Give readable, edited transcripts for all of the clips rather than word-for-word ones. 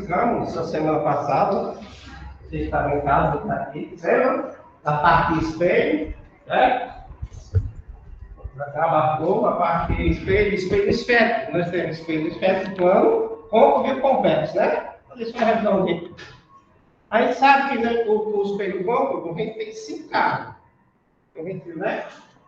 explicamos a semana passada. Você estava em casa, está aqui, lembra? A parte de espelho, né? Trabalhou a parte de espelho esférico. Nós temos espelho esférico plano, côncavo e convexo, né? Deixa eu revisar um pouquinho. A gente sabe que, né, o espelho côncavo, a gente tem 5 caras. Né?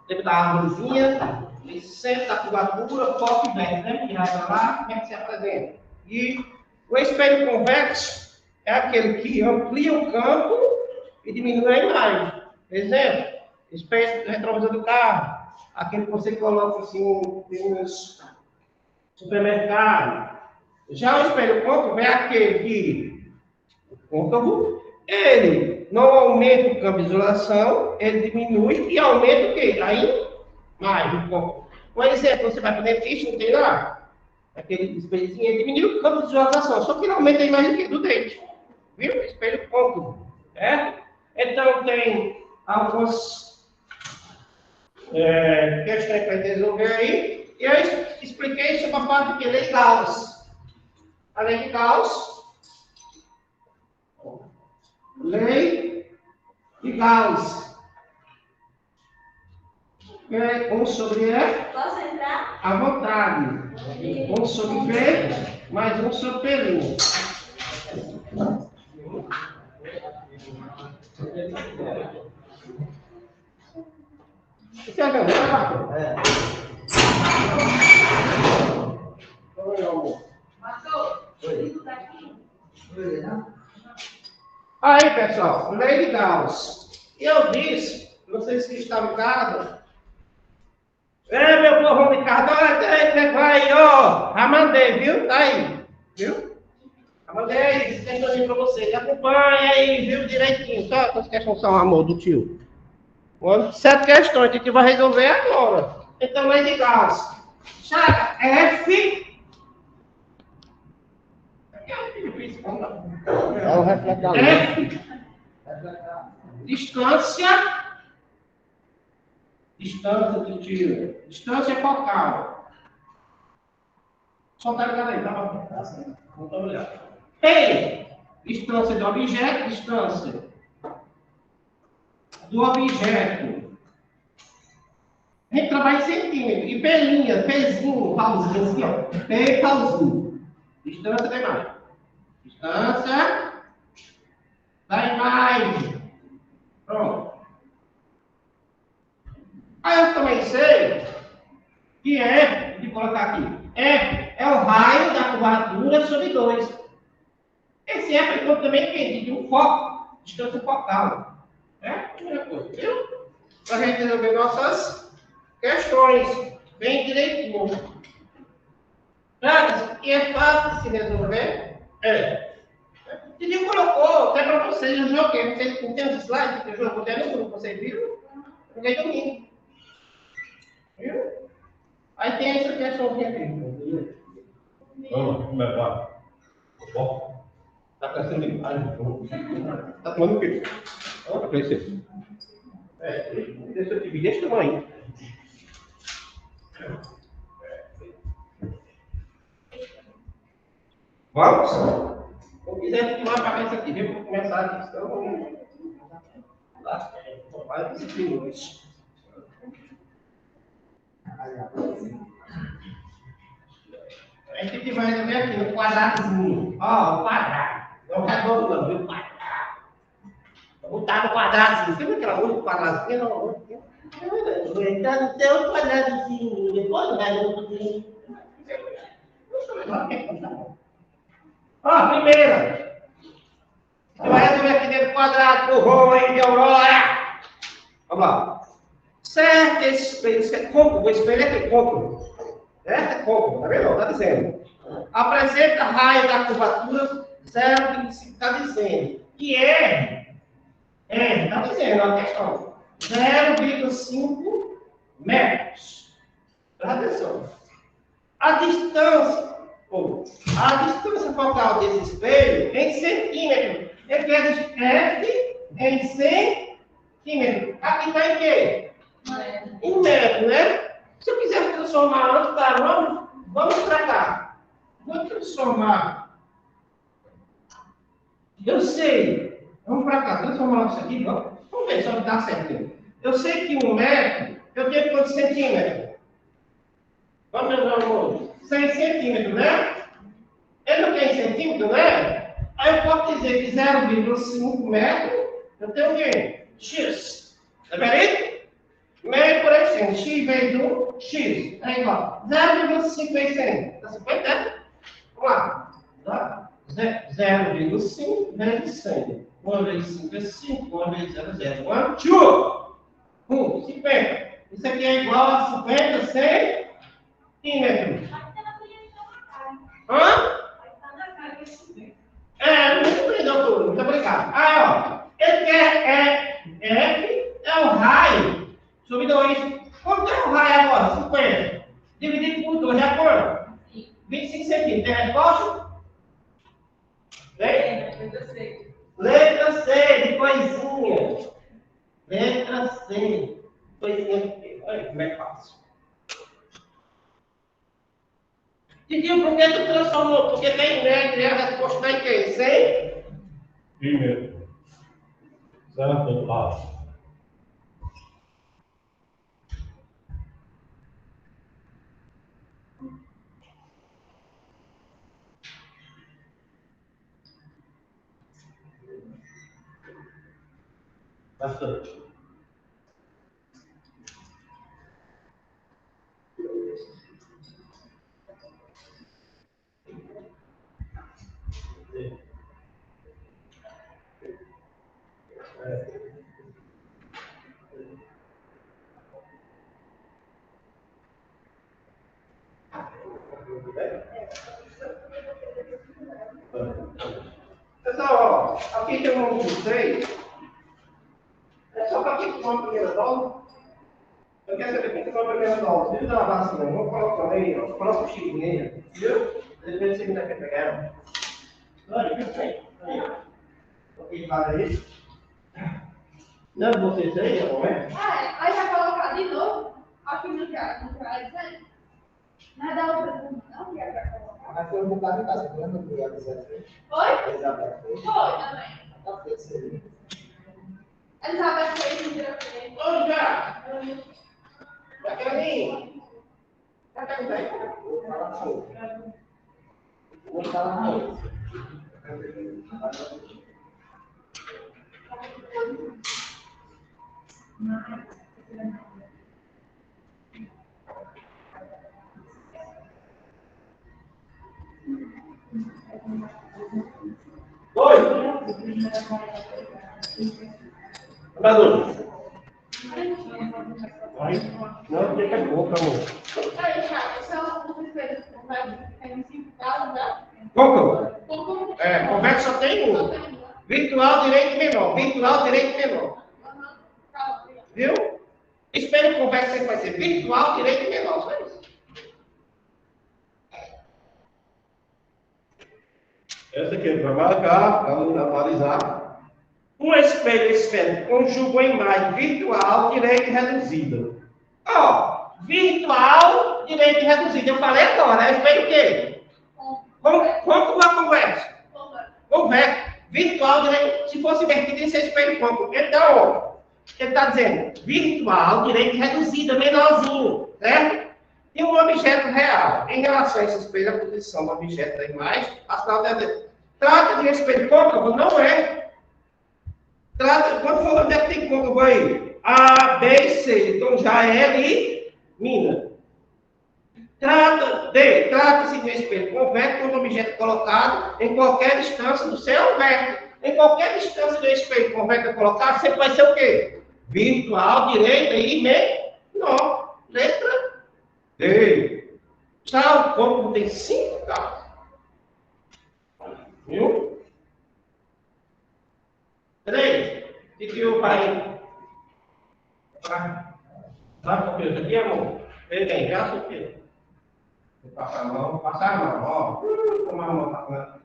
Dentro da árvorezinha, ele senta a curvatura, foca e vem, né? Virar para lá, como é que se apresenta? E o espelho convexo é aquele que amplia o campo e diminui a imagem. Exemplo, espelho retrovisor do carro, aquele que você coloca assim no supermercado. Já o espelho côncavo é aquele que côncavo, ele não aumenta o campo de isolação, ele diminui e aumenta o quê? Aí, mais um pouco. Por exemplo, você vai para o dentista, não tem lá? Aquele espelhozinho, ele diminui o campo de visualização, só que não aumenta a imagem do dente. Viu? Espelho côncavo. Então, tem algumas questões para resolver aí. E eu expliquei sobre a parte de lei de Gauss. A lei de Gauss. Lei de Gauss. 1 sobre E. Posso entrar? À vontade. 1 sobre P, mais 1 sobre P'. Você acabou, né? Oi, amor. Oi. Tá aqui? Aí, pessoal, lei de Gauss. Eu disse, vocês que estão em casa, meu povo Ricardo, olha, vai, ó, já mandei, viu? Tá aí, viu? Já mandei esse questãozinho pra vocês. Acompanha aí, viu, direitinho. Só essas questões são amor do tio. 7 questões que a gente vai resolver agora. Então, lei de Gauss. Chaga, F. É o reflexo da luz. F. Distância. Distância do tio. Distância focal. Só tá ligado aí, tá bom? Vamos olhar. P. Distância do objeto. Distância do objeto. A gente trabalha em centímetro. E Pzinho, pauzinho assim, ó. P, pauzinho. Distância da imagem. Distância da imagem. Pronto. Aí eu também sei que F, vou colocar aqui, F é o raio da curvatura sobre 2. Esse F é também de um foco, distância focal. Primeira coisa, viu? Para a gente resolver nossas questões bem direitinho. E é fácil de se resolver? Ele colocou até para vocês, eu joguei. Vocês não tem os slides que eu jogo até no grupo, vocês viram? Joguei domingo. Viu? Aí tem essa questãozinha aqui. Vamos, como é que vai? Bom? Tá cansando de imagem? Tá tomando o quê? Olha pra esse. Deixa eu dividir esse tamanho. Vamos? Se quiser tomar a cabeça aqui, viu? Vou começar a questão. Lá, vai 5 minutos. A gente vai ver aqui no quadradozinho. Ó, o quadrado. Não é redondo, não, viu? Quadrado. Vou botar no quadradozinho. Você viu aquela luz do quadradozinho? Não. Então, no teu quadradozinho. Depois vai no outro. Ó, primeira. Você vai resolver aqui dentro do quadrado, do rolo aí de Aurora. Vamos lá. Certo, esse espelho é côncavo. O espelho é côncavo. É côncavo, tá vendo? Está dizendo. Apresenta raio da curvatura 0,25, está dizendo. Que está dizendo a questão. 0,5 metros. Presta atenção. A distância focal desse espelho é em centímetros. Ele quer F em centímetros. Aqui está em quê? Em metro, né? Se eu quiser transformar antes, tá? Vamos para cá. Vou transformar Eu sei. Vamos para cá, transformar isso aqui, vamos. Vamos ver se vai dar certo. Eu sei que 1 metro, eu tenho quantos centímetros? Vamos meu amor? 100 centímetros, né? Ele não tem centímetro, né? Aí eu posso dizer que 0,5 metro, eu tenho o quê? X. Tá vendo? Meio por 100. X vezes 1, X. É igual. 0,5 vezes 100. Dá 50? Vamos lá. Tá? 0,5 vezes 100. 1 vezes 5 é 5. 1 vezes 0 é 0. 1, 2. 50. Isso aqui é igual a 50 centímetros. Hã? Muito bem, doutor. Muito obrigado. Aí, ó. Ele quer F é o raio sobre 2. Quanto é o raio agora? 50. Dividido por 2 é quanto? 25 centímetros. Tem resposta? Vem? Letra C, de coisinha. Letra C. Coisinha. Olha como é fácil. Didinho, por que tu transformou? Porque tem média e a resposta está em quem? 100? Primeiro. Certo? Fácil. Bastante. Pessoal, ó, aqui tem um número de 3. É só para quem tomou a primeira dose. Eu quero saber quem tomou a primeira dose. Viu da vacina? Vou colocar aí, ó. Coloca o X meia. Viu? Depois você ainda quer pegar. Olha, que aí. Ok, para aí. Não, vocês aí, não é? Aí vai colocar de novo. Acho que não vai dizer. Nada outra pergunta, não? Que era para colocar. Mas foi um bocado em casa, lembra do Elizabeth? Foi? Elizabeth fez? Foi também. Tá feito, sim. Elizabeth fez um grafite. Ô, já! Já quer vir? Já quer vir? Vou falar com ele. Vou falar com ele. Oi! Amador. Não, tem que é pouco, amor. Aí, Thiago, só um espelho. Tem 5 casos, né? Pouco? É, conversa só tem um. Virtual, direito menor. Virtual, direito menor. Viu? Espelho conversa sempre vai ser virtual, direito menor. Só isso. Essa aqui é para marcar, para analisar. Um espelho esférico conjuga a imagem virtual, direito reduzida. Ó, virtual, direito reduzida. Eu falei agora, é espelho o quê? Quanto uma conversa? Conversa. Virtual, direito. Se fosse invertido, ia ser espelho quanto? Então, ó, ele está dizendo virtual, direito reduzida, menorzinho, certo? E um objeto real. Em relação a esse espelho, a posição do objeto da imagem, a sinal trata de um espelho côncavo? Não é. Quando for onde é que tem côncavo aí? A, B e C. Então já é elimina. Trata-se de um espelho convexo quando o objeto é colocado em qualquer distância do seu vértice. Em qualquer distância do espelho convexo colocado, sempre vai ser o quê? Virtual, direita e menor. Letra D. Tá, o côncavo tem 5 casos. Viu? 3. O que o pai... Vai com o peso aqui, amor? Ele tem graça o quê? Vou passar a mão, passar a mão, ó. Como a mão tá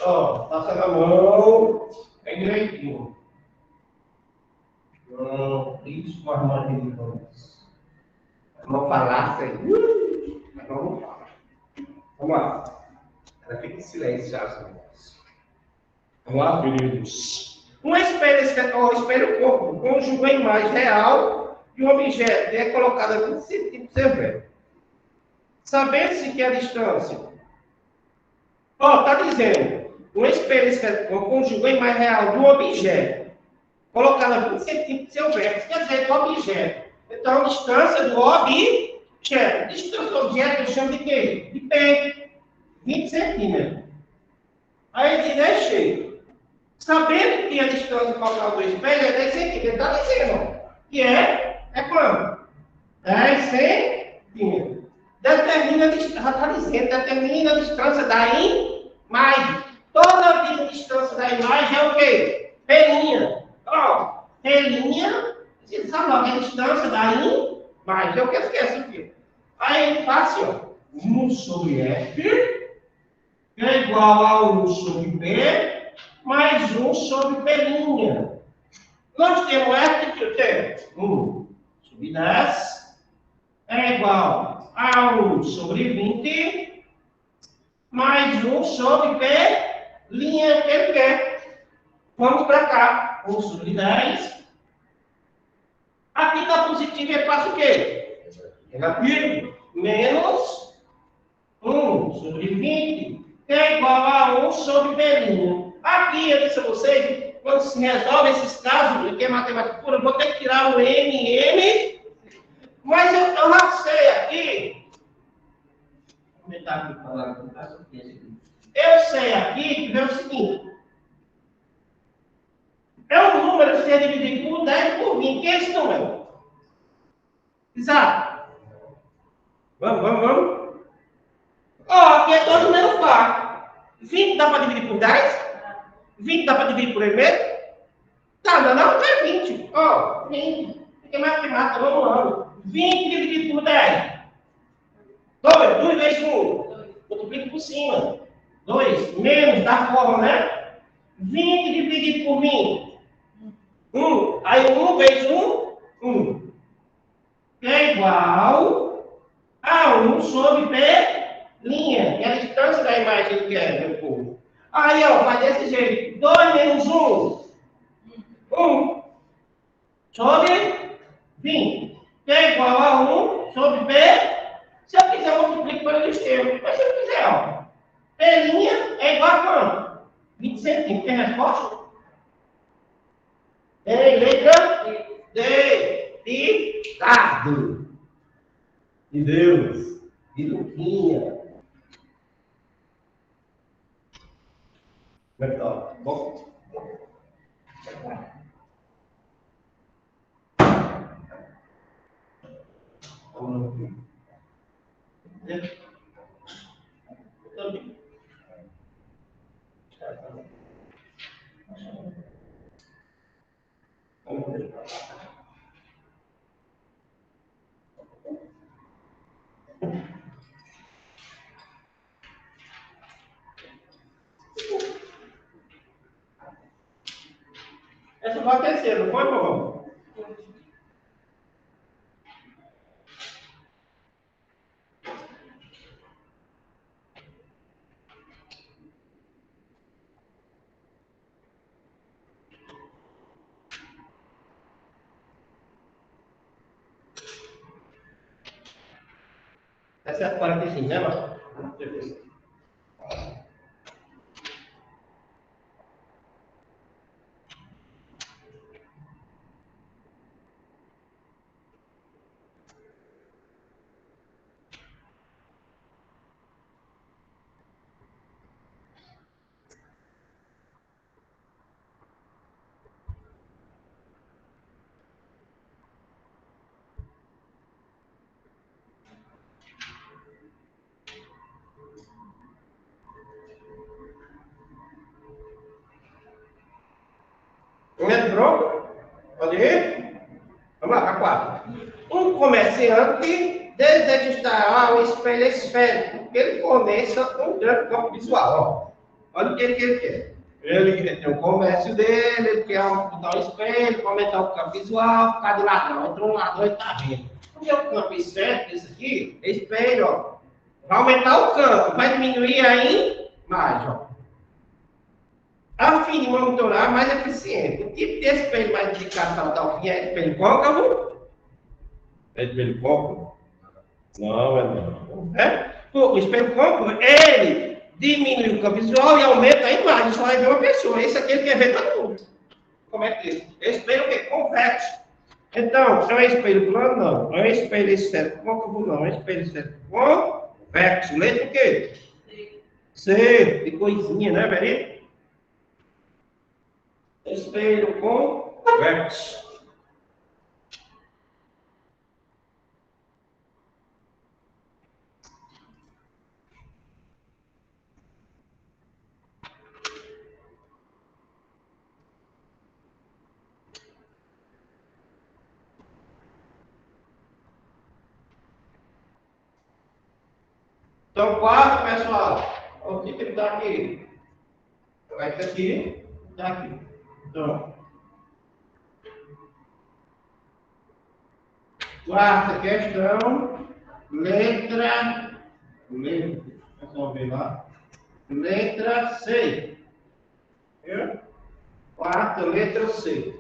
ó, passando a mão, é direitinho. Isso com as mãos de mãos. Não falasse aí. Mas não fala. Vamos lá. Fique em silêncio, irmãos. Vamos abrir-nos. Um espelho corpo conjuga a imagem real de um objeto e é colocado a 20 centímetros do seu pé. Sabendo-se que a distância. Está dizendo, um espelho conjuga a imagem real de um objeto colocado a 20 centímetros do seu pé. Isso quer dizer do objeto. Então, a distância do objeto. Distância do objeto eu chamo de quê? De pé. 20 centímetros. Aí ele diz, deixei. Sabendo que a distância focal do espelho é 10 centímetros, ele está dizendo que é quanto? 10 centímetros. Determina a distância da imagem. Toda a distância da imagem é o quê? Pelinha. Ó, pelinha, você sabe logo a distância da imagem. Eu que esqueço aqui. Aí ele faz assim, ó. 1 sobre F é igual a 1 sobre P mais 1 sobre pelinha. Nós temos F que eu tenho 1 sobre 10 é igual a 1 sobre 20 mais 1 sobre pelinha que ele quer. Vamos para cá. 1 sobre 10. Aqui está positivo e passa o quê? Negativo. Menos 1 sobre 20 é igual a 1 sobre pelinha. Aqui, eu disse a vocês, quando se resolve esses casos, que é matemática pura, eu vou ter que tirar o M, mas eu já sei aqui. Vou aumentar aqui para lá. Eu sei aqui que é o seguinte. É um número que se dividir por 10 por 20. Que é esse número? Exato. Vamos. Aqui é todo número par. 20 dá para dividir por 10? 20 dá para dividir por meio? Tá, não é 20. 20. Fiquei matemática, vamos lá. 20 dividido por 10. 2 vezes 1. Multiplico por cima. 2 menos da forma, né? 20 dividido por 20. 1. Aí 1 vezes 1, 1. É igual a 1 sobre pelinha. Que é a distância da imagem que é, meu povo. Aí, vai desse jeito. 2 menos 1. 1 sobre 20. Que é igual a 1 sobre P. Se eu quiser, eu multiplico pelo extremo. Mas se eu quiser, pelinha é igual a quanto? 20 centímetros. Tem resposta? Tem letra D. Ditado. De Deus. De Luquinha. Como é que tá? Bom? Essa vai aquecer, não foi, bom? Essa é a 45, né, mano? Entrou? Pode ir? Vamos lá, para 4. Um comerciante deseja instalar um espelho esférico, porque ele forneça um grande campo visual. Olha o que ele quer. Ele tem o comércio dele, ele quer botar um espelho, para aumentar o campo visual, ficar de ladrão. Entrou um ladrão e está vendo. Porque o campo esférico, esse aqui, é espelho, ó. Vai aumentar o campo, vai diminuir a mais, ó. A fim de monitorar mais eficiente. O tipo de espelho mais indicado para tal fim é espelho côncavo? É espelho côncavo? Não, não. É? O espelho côncavo, ele diminui o campo visual e aumenta a imagem. Só vai ver uma pessoa. Esse aqui ele quer ver todo mundo. Como é que é? Espelho o quê? Convexo. Então, é um espelho plano? Não. É um espelho esférico côncavo? Não. É um espelho esférico convexo. Letra o quê? C. De coisinha, né, Verinho? Espelho convexo. Então, quarto, pessoal. O que ele está aqui? Vai estar aqui, está aqui. Então, quarta questão, letra, pessoal ver lá, letra C. Viu? Quarta, letra C.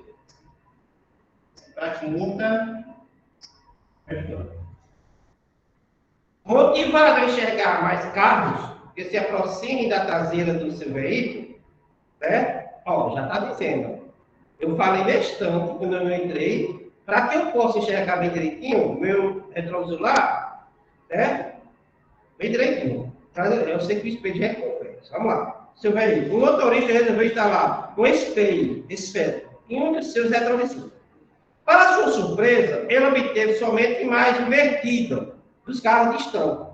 Para a quinta questão. Motivado a enxergar mais carros que se aproximem da traseira do seu veículo, né? Ó, já está dizendo. Eu falei nesse instante, quando eu entrei, para que eu possa enxergar bem direitinho, meu retrovisor lá, né? Bem direitinho. Eu sei que o espelho já é complexo. Vamos lá. Seu veículo. O motorista resolveu instalar um espelho esférico em um dos seus retrovisores. Para sua surpresa, ele obteve somente imagem invertida dos carros distantes.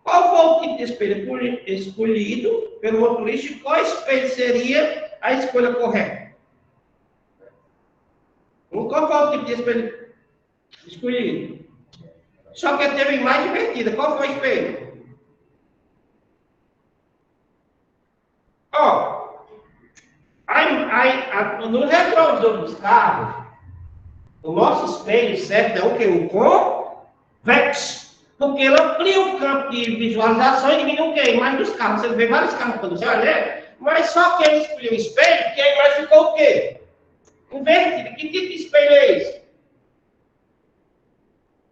Qual foi o tipo de espelho escolhido pelo motorista e qual espelho seria a escolha correta? Qual foi o tipo de espelho escolhido? Só que teve imagem invertida. Qual foi o espelho? Ó, no retrovisor dos carros, o nosso espelho certo é o que? O convexo. Porque ele amplia o campo de visualização e diminui o quê? A imagem dos carros. Você vê vários carros quando você olha, mas só que ele escolheu o espelho, que a imagem ficou o quê? Invertido. Que tipo de espelho é esse?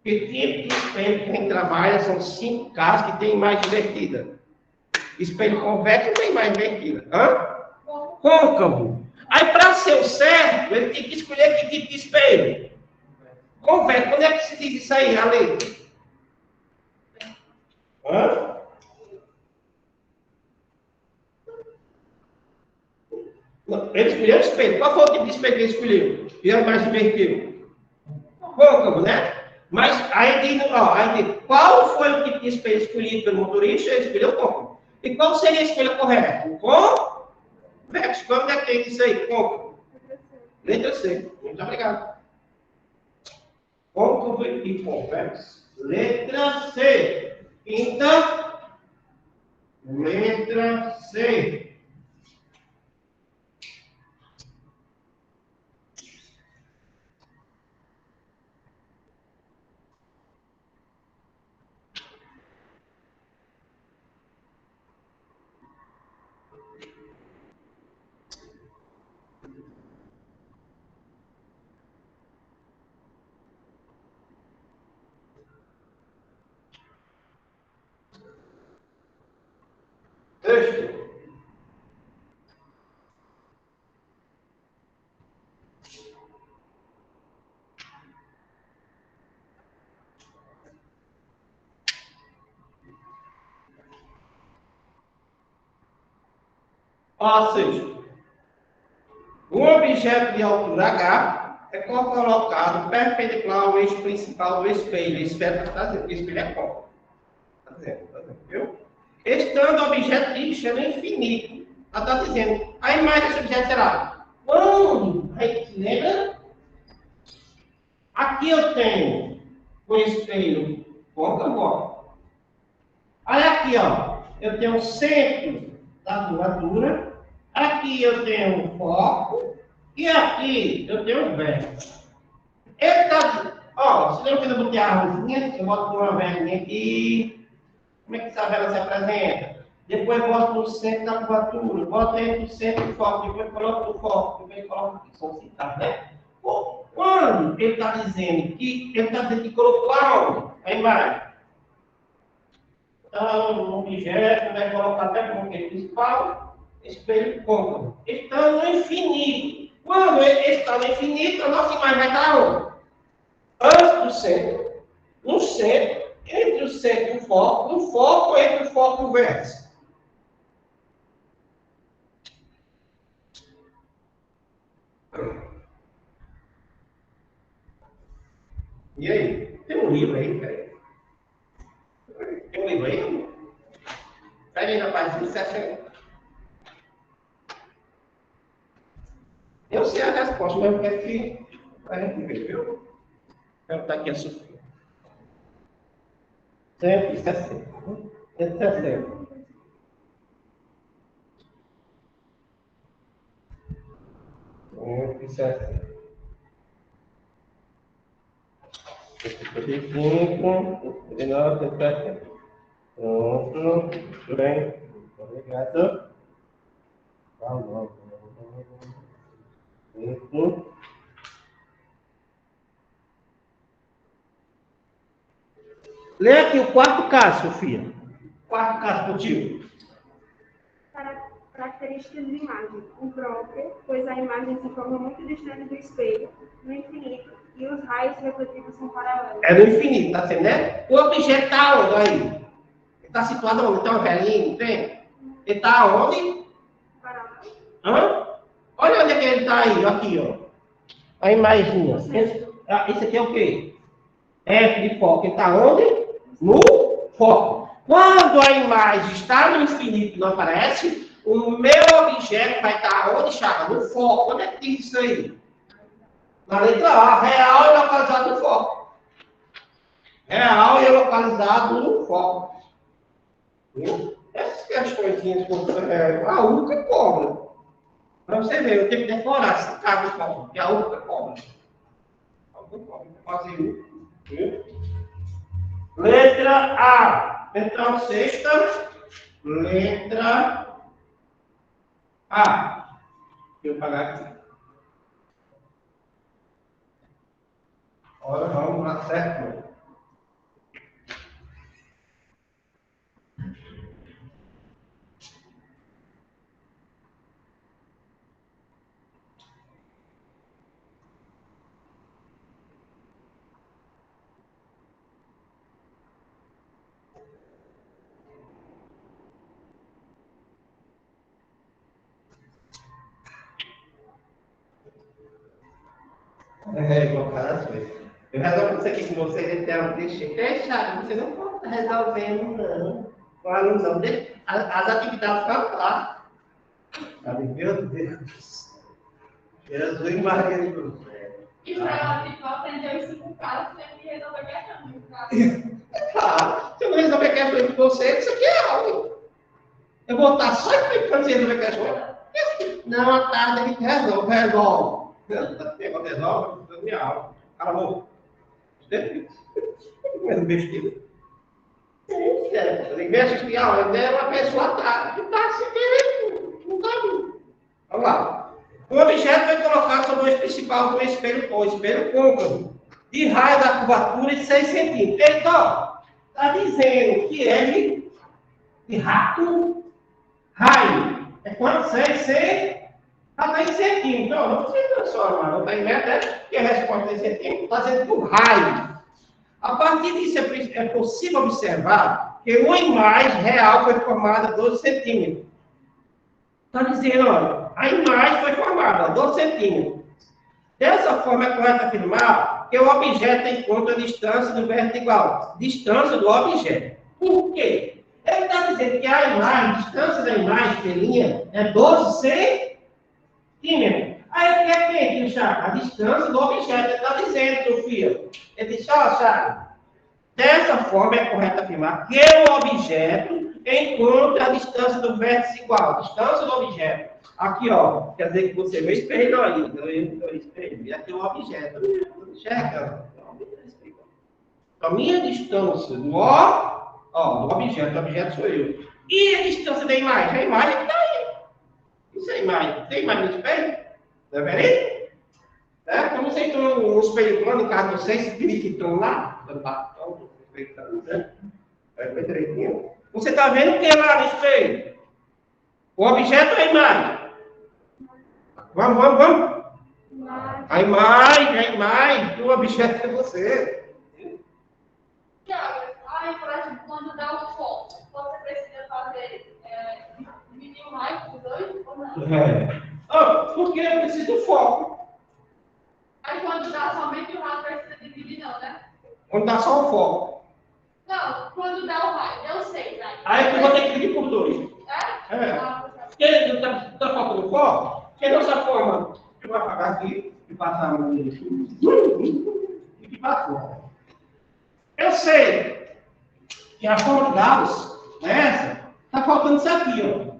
Que tipo de espelho que a gente trabalha são 5 carros que tem imagem invertida. Espelho convexo não tem imagem invertida. Côncavo. Aí, para ser o certo, ele tem que escolher que tipo de espelho. Convexo. Quando é que se diz isso aí, a letra? Ele escolheu o espelho. Qual foi o tipo de espelho que ele escolheu? E é mais invertido? Côncavo, né? Mas aí diz, qual foi o tipo de espelho escolhido pelo motorista? Ele escolheu o côncavo. E qual seria a escolha correta? O convexo. Quando é que tem isso aí? Côncavo. Letra C. Muito obrigado. Côncavo e convexo. Letra C. Quinta. Letra C. Texto. Ou seja, um objeto de altura H é colocado perpendicular ao eixo principal do espelho. Esse espelho é côncavo. Está dizendo, viu? Estando o objeto de no infinito. Ela está dizendo, a imagem desse objeto será quando? Aí, lembra? Aqui eu tenho o espelho côncavo, ó. Olha aqui, ó. Eu tenho o centro da curvatura. Aqui eu tenho o foco. E aqui eu tenho o vértice. Ele está dizendo, ó, se lembra quando eu botei a rosinha, eu boto uma verguinha aqui. Como é que essa vela se apresenta? Depois bota no centro da curvatura, bota entre o centro e o foco, depois coloca o foco, depois coloca aqui, são citados, né? Quando ele está dizendo que colocou aonde? A imagem. Então, no objeto, vai colocar até como que principal, espelho côncavo. Está no infinito. Quando ele está no infinito, a nossa imagem vai estar onde? Antes do centro, no centro, entre o centro e o foco, no foco, entre o foco e o vértice. E aí? Tem um livro aí, cara? Tem um livro aí? Pega aí na página 60. Eu sei a resposta, mas eu quero que a gente veja, viu? Quero estar aqui a Sofia. 160. 160. Pronto, tudo bem. Obrigado. Falou. Lê aqui o quarto caso, Sofia. Quarto caso contigo. Características de imagem. O próprio, pois a imagem se forma muito distante do espelho, no infinito, e os raios refletivos são paralelos. É no infinito, tá certo, né? O objeto está onde aí? Ele está situado onde? Tem uma velhinha, não tem? Ele está onde? Paralelo. Hã? Olha onde é que ele está aí, aqui, ó. A imagenzinha. Isso aqui é o quê? F de foco. Ele está onde? No foco. Quando a imagem está no infinito e não aparece, o meu objeto vai estar onde, Chaga? No foco. Onde é que diz isso aí? Na letra A, real e localizado no foco. Real e localizado no foco. Viu? Essas questõezinhas, a UCA cobra. Para você ver, eu tenho que decorar essa carga de foco, que a UCA cobra. A UCA cobra. Vou fazer UCA. Viu? Letra A. Então, sexta. Letra A. Deixa eu pagar aqui. Agora vamos lá, certo? Igual cara sua. Eu resolvo isso aqui com você, deixa, você não pode estar resolvendo, não. Com a alusão dele, as atividades ficam lá. Sabe, meu Deus. Jesus e Maria de Cruz. E para ela, tipo, aprender os 5 casos, você tem que resolver a questão. Claro, se eu não resolver a questão de você, isso aqui é aula. Eu vou estar só explicando se resolver a questão. Não, à tarde a gente resolve. Resolve, eu minha aula. Acabou. Comendo besteira. Em vez de assistir a aula, é uma pessoa que está se querendo. Não está vindo. Vamos lá. O objeto foi colocado sobre o eixo principal do espelho côncavo, de raio da curvatura de 6 centímetros. Então, está dizendo que é de rato, raio. É quanto? 6 centímetros. Então, não precisa transformar, não está em média, que a resposta é centímetros, está dizendo do raio. A partir disso, é possível observar que uma imagem real foi formada a 12 centímetros. Está dizendo, olha, a imagem foi formada a 12 centímetros. Dessa forma, é correto afirmar que o objeto encontra a distância do vértice igual. Distância do objeto. Por quê? Ele está dizendo que a imagem, a distância da imagem, pelinha, é 12 centímetros. Aí, o que é que tem, Chaco? A distância do objeto. Ele está dizendo, Sofia. Ele disse, ó, Chaco, dessa forma é correto afirmar que o objeto encontra a distância do vértice igual. Distância do objeto. Aqui, ó, quer dizer que você vê o espelho aí. Eu espelho. E aqui é o objeto. Enxerga? A minha distância do objeto, o objeto sou eu. E a distância da imagem? A imagem está aí. Isso é a imagem. Tem imagem no espelho? Está vendo? Então vocês estão no espelho plano, no caso de vocês, que estão lá, né? Você está vendo o que lá no espelho? O objeto ou a imagem? Vamos. A imagem, o objeto é você. Tiago, aí, por exemplo, quando dá o foco, você precisa fazer dividir o raio por 2 ou não? Porque eu preciso do foco. Aí quando dá somente o raio, precisa dividir não, né? Quando dá só o foco. Não, quando dá o raio, deu 6, né? Aí eu vou ter que dividir por 2. Porque não está faltando foco? Porque dessa forma, eu vou apagar aqui e passar no e passou. Eu sei que a forma de Gauss, essa, está faltando isso aqui, ó.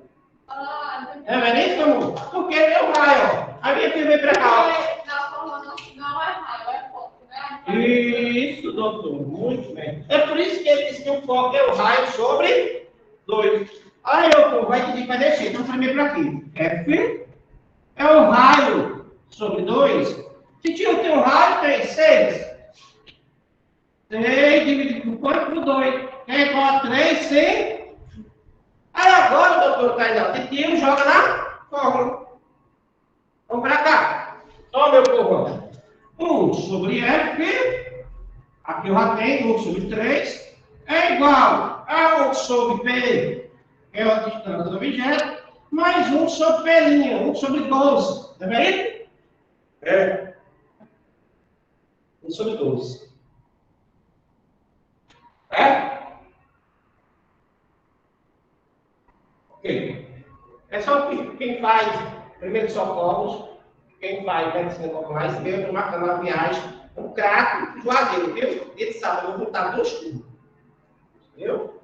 É verdade, amor? Porque é o raio, ó. A minha filha vem para cá. Na forma não é raio, é foco, né? Isso, doutor, muito bem. É por isso que ele disse que o foco é o raio sobre 2. Aí eu vai pedir para descer. Então, primeiro para aqui. F é o raio sobre 2. Se tinha um raio, tem 6. 3 dividido por quanto? Por 2. É igual a 3, 6. Aí agora, doutor Cainal, você tira e joga na fórmula. Vamos para cá. Ó, meu povo. 1 sobre F. Aqui eu já tenho 1 sobre 3. É igual a 1 sobre P, que é a distância do objeto, mais 1 sobre P', 1 sobre 12. Tá vendo? É. 1 sobre 12. É? Ok. É só quem faz primeiros socorros, quem faz medicina popular, escreve uma viagem, um craque, Juazeiro, viu? Ele sabe, eu vou voltar 2 turnos. Viu?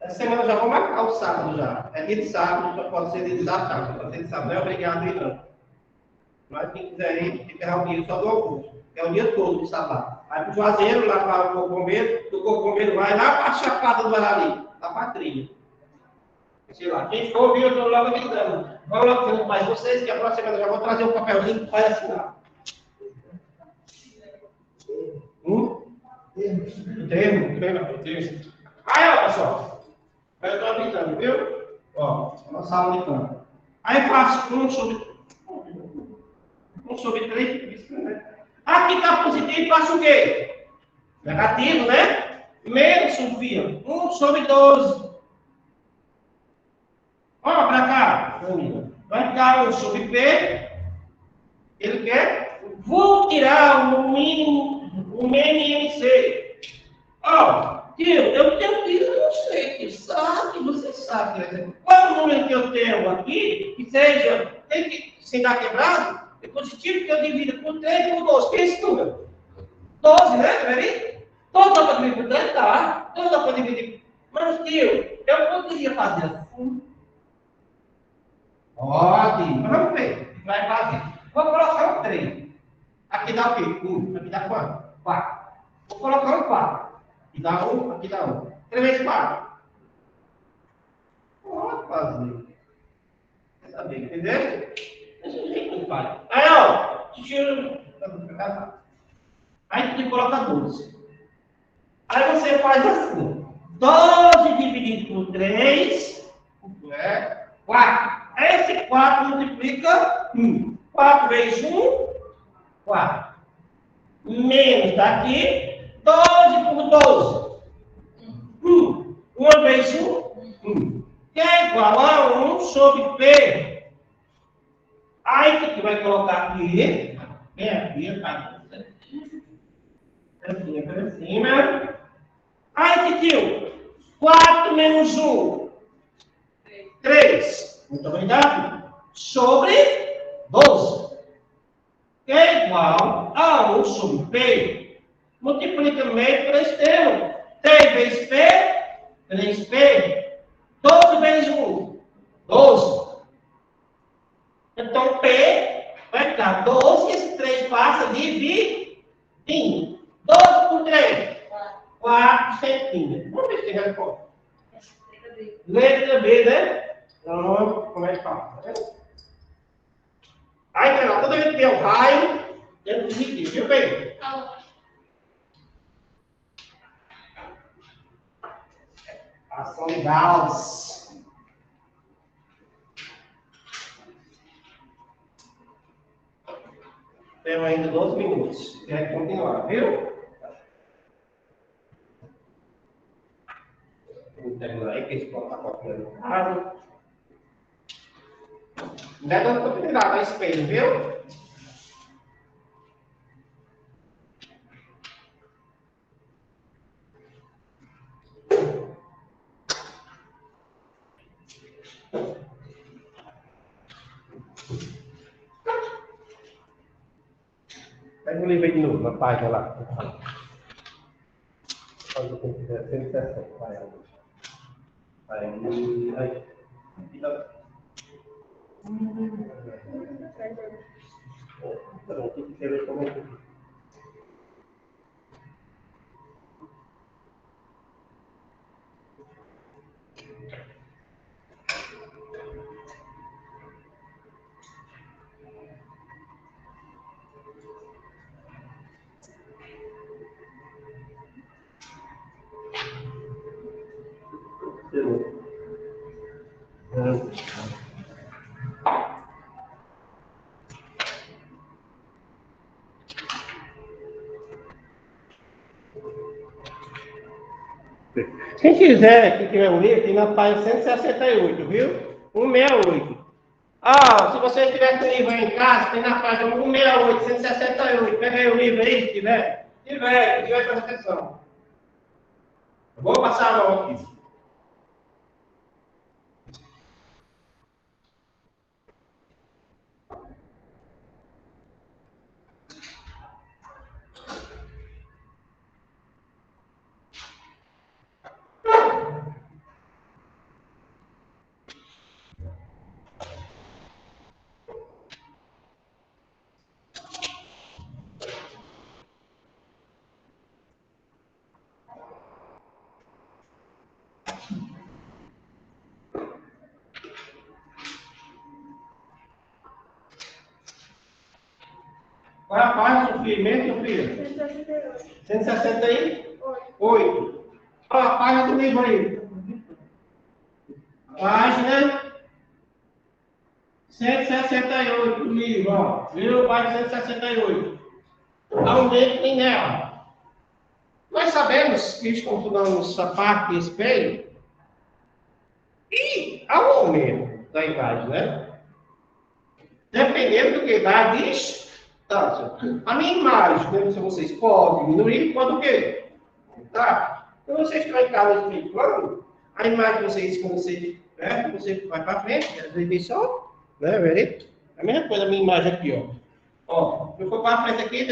Essa semana eu já vou marcar o sábado já. É dia de sábado, só pode ser dia de sábado. Pode ser de sábado, não é obrigado a ir não. Mas quem quiser ir, fica o dia só do almoço. É o dia todo de sábado. Vai pro Juazeiro, lá para o Corpo Bombeiro, do Corpo Bombeiro vai lá para a Chapada do Arari, lá para a trilha. Sei lá, quem for ouvir, eu estou logo avisando. Vamos logo junto mais vocês, que a próxima semana eu já vou trazer um papelzinho para assinar. Termo. Aí, ó, pessoal. Aí eu estou avisando, viu? Ó, nossa aula de campo. Aí faço 1 sobre 3. Aqui está positivo, faço o quê? Negativo, né? Menos, Sofia. 1 sobre 12. Olha para cá, família. Vai ficar 1 sobre P. Ele quer? Vou tirar o mínimo, o MMC. Ó, tio, eu tenho que eu não sei, que sabe, você sabe. Né? Qual o número que eu tenho aqui, que seja, tem que se dar quebrado, é positivo que eu divido por 3 por 12. Que é esse número? 12, né? Tá vendo? Todo dá para dividir por 3, tá? Todo dá para dividir. Mas, tio, eu poderia fazer assim. Ótimo, vamos ver. Vai fazer. Vou colocar um 3. Aqui dá o quê? 1. Aqui dá quanto? 4. Vou colocar um 4. Aqui dá 1, aqui dá 1. 3 vezes 4. Pode fazer. Quer saber, entendeu? Esse é o jeito que faz. Aí, ó. Aí tu tem que colocar 12. Aí você faz assim. 12 dividido por 3 é 4. Esse 4 multiplica 1. 4 vezes 1, 4. Menos daqui, 12 por 12. 1. 1 vezes 1, que é igual a 1 sobre P. Aí o que vai colocar aqui? Vem aqui, pai. Aqui para cima. Aí, tio. 4 menos 1. 3. Muito obrigado. Sobre 12. Que é igual a 1 sobre P. Multiplica meio por esse termo. 3 vezes P, 3P. 12 vezes 1, 12. Então, P vai ficar 12, e esse 3 passa dividindo. 12 por 3. 4 centímetros. Vamos ver se tem resposta. Letra B, né? Então, como é que fala? Aí, cara, toda vez que tem o raio, tem que medir, viu, bem? Ação de Gauss. Temos ainda 12 minutos. Quer continuar, viu? Vamos terminar aí, que esse ponto está copiando errado. Ainda dá para tirar da espelho, viu? Pega o livro aí de novo, na página lá. Quando você quiser, 160. Vai, aí. Não, tem que ser como é. Quem quiser, que tiver o livro, tem na página 168, viu? 168. Ah, se você tiver com o livro aí em casa, tem na página 168, 168. Pega aí o livro aí, se tiver. Se tiver, presta atenção. Eu vou passar a mão aqui. Qual é a página, Sofia? Mesmo, Sofia? 168. 168. Qual a página do livro aí? Página 168 do livro, ó. Viu? Página 168. Aumento linear. Nós sabemos que estamos estudando essa parte de espelho. E há um aumento da imagem, né? Dependendo do que dá a distância. A minha imagem, como vocês podem diminuir, pode o quê? Tá? Então vocês estão em casa de plano, a imagem de vocês, quando você vai para frente, às vezes só, né, verito? A mesma coisa, a minha imagem aqui, ó. Ó, eu for para frente aqui,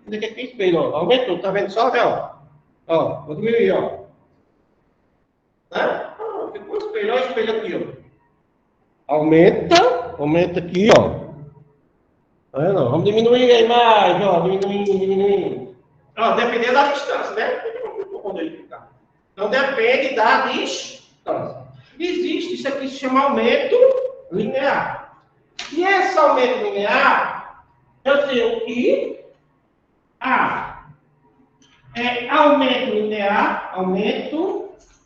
daqui aqui espelho, ó. Aumentou, tá vendo só, ó? Ó, vou diminuir, ó. Tá? Ficou espelho, ó, espelho aqui, ó. Aumenta aqui, ó. Tá vendo? Vamos diminuir a imagem, ó, diminuindo. Ó, dependendo da distância, né? Então depende da distância. Existe isso aqui, se chama aumento linear. E esse aumento linear, eu tenho que é aumento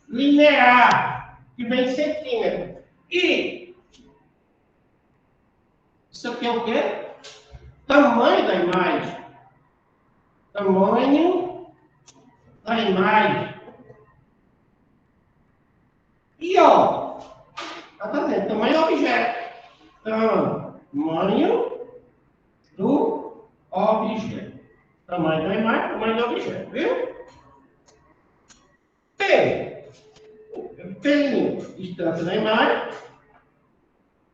linear, que vem em centímetro. E isso aqui é o quê? Tamanho da imagem. Tamanho da imagem. E, ó, tá dizendo, tamanho do objeto. Tamanho do objeto. Tamanho da imagem, tamanho do objeto, viu? Eu tenho distância da imagem,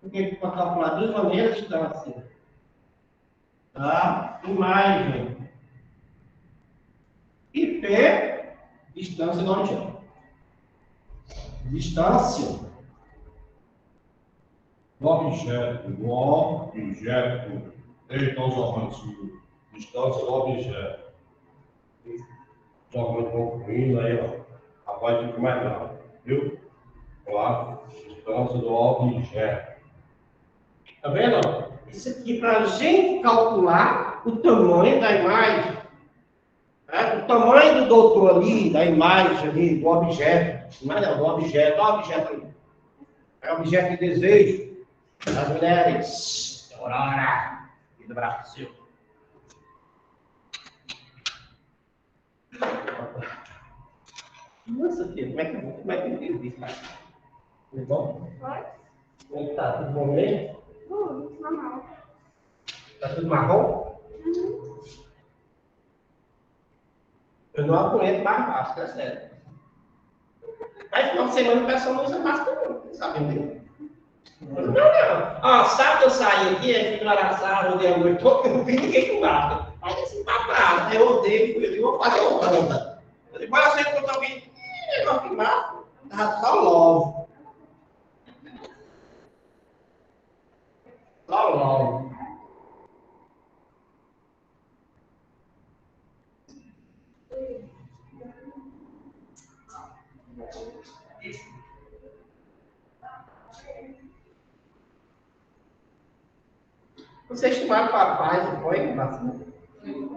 porque para calcular de duas maneiras, distância da imagem. E P, distância do objeto. Distância do objeto. Então, João, distância do objeto. João, concluindo aí, ó. A parte fica mais grave, viu? Claro. Distância do objeto. Tá vendo? Isso aqui para a gente calcular o tamanho da imagem. Né? O tamanho do doutor ali, da imagem ali, do objeto. Mas não, do objeto, olha o objeto ali. É objeto de desejo das mulheres. Aurora e do Brasil. Nossa, filho, como é que eu fiz isso, cara? Tudo bom? Pode? Como é que tá? Tudo bom mesmo? Normal. Tá tudo marrom? Eu não aguento mais máscara, é sério. Aí, final de semana, o pessoal não usa máscara, não. Sabe entender? Não. Ó, sabe que eu saí aqui, aí fui no Araçá, rodei a noite toda, não vi ninguém com máscara. Aí, assim, tá bravo. Eu odeio, eu digo, vou fazer uma banda. Eu digo, mas eu sei que eu tô vindo. Negócio de máscara. Tava só logo. Só logo. Vocês tomaram papai, não foi?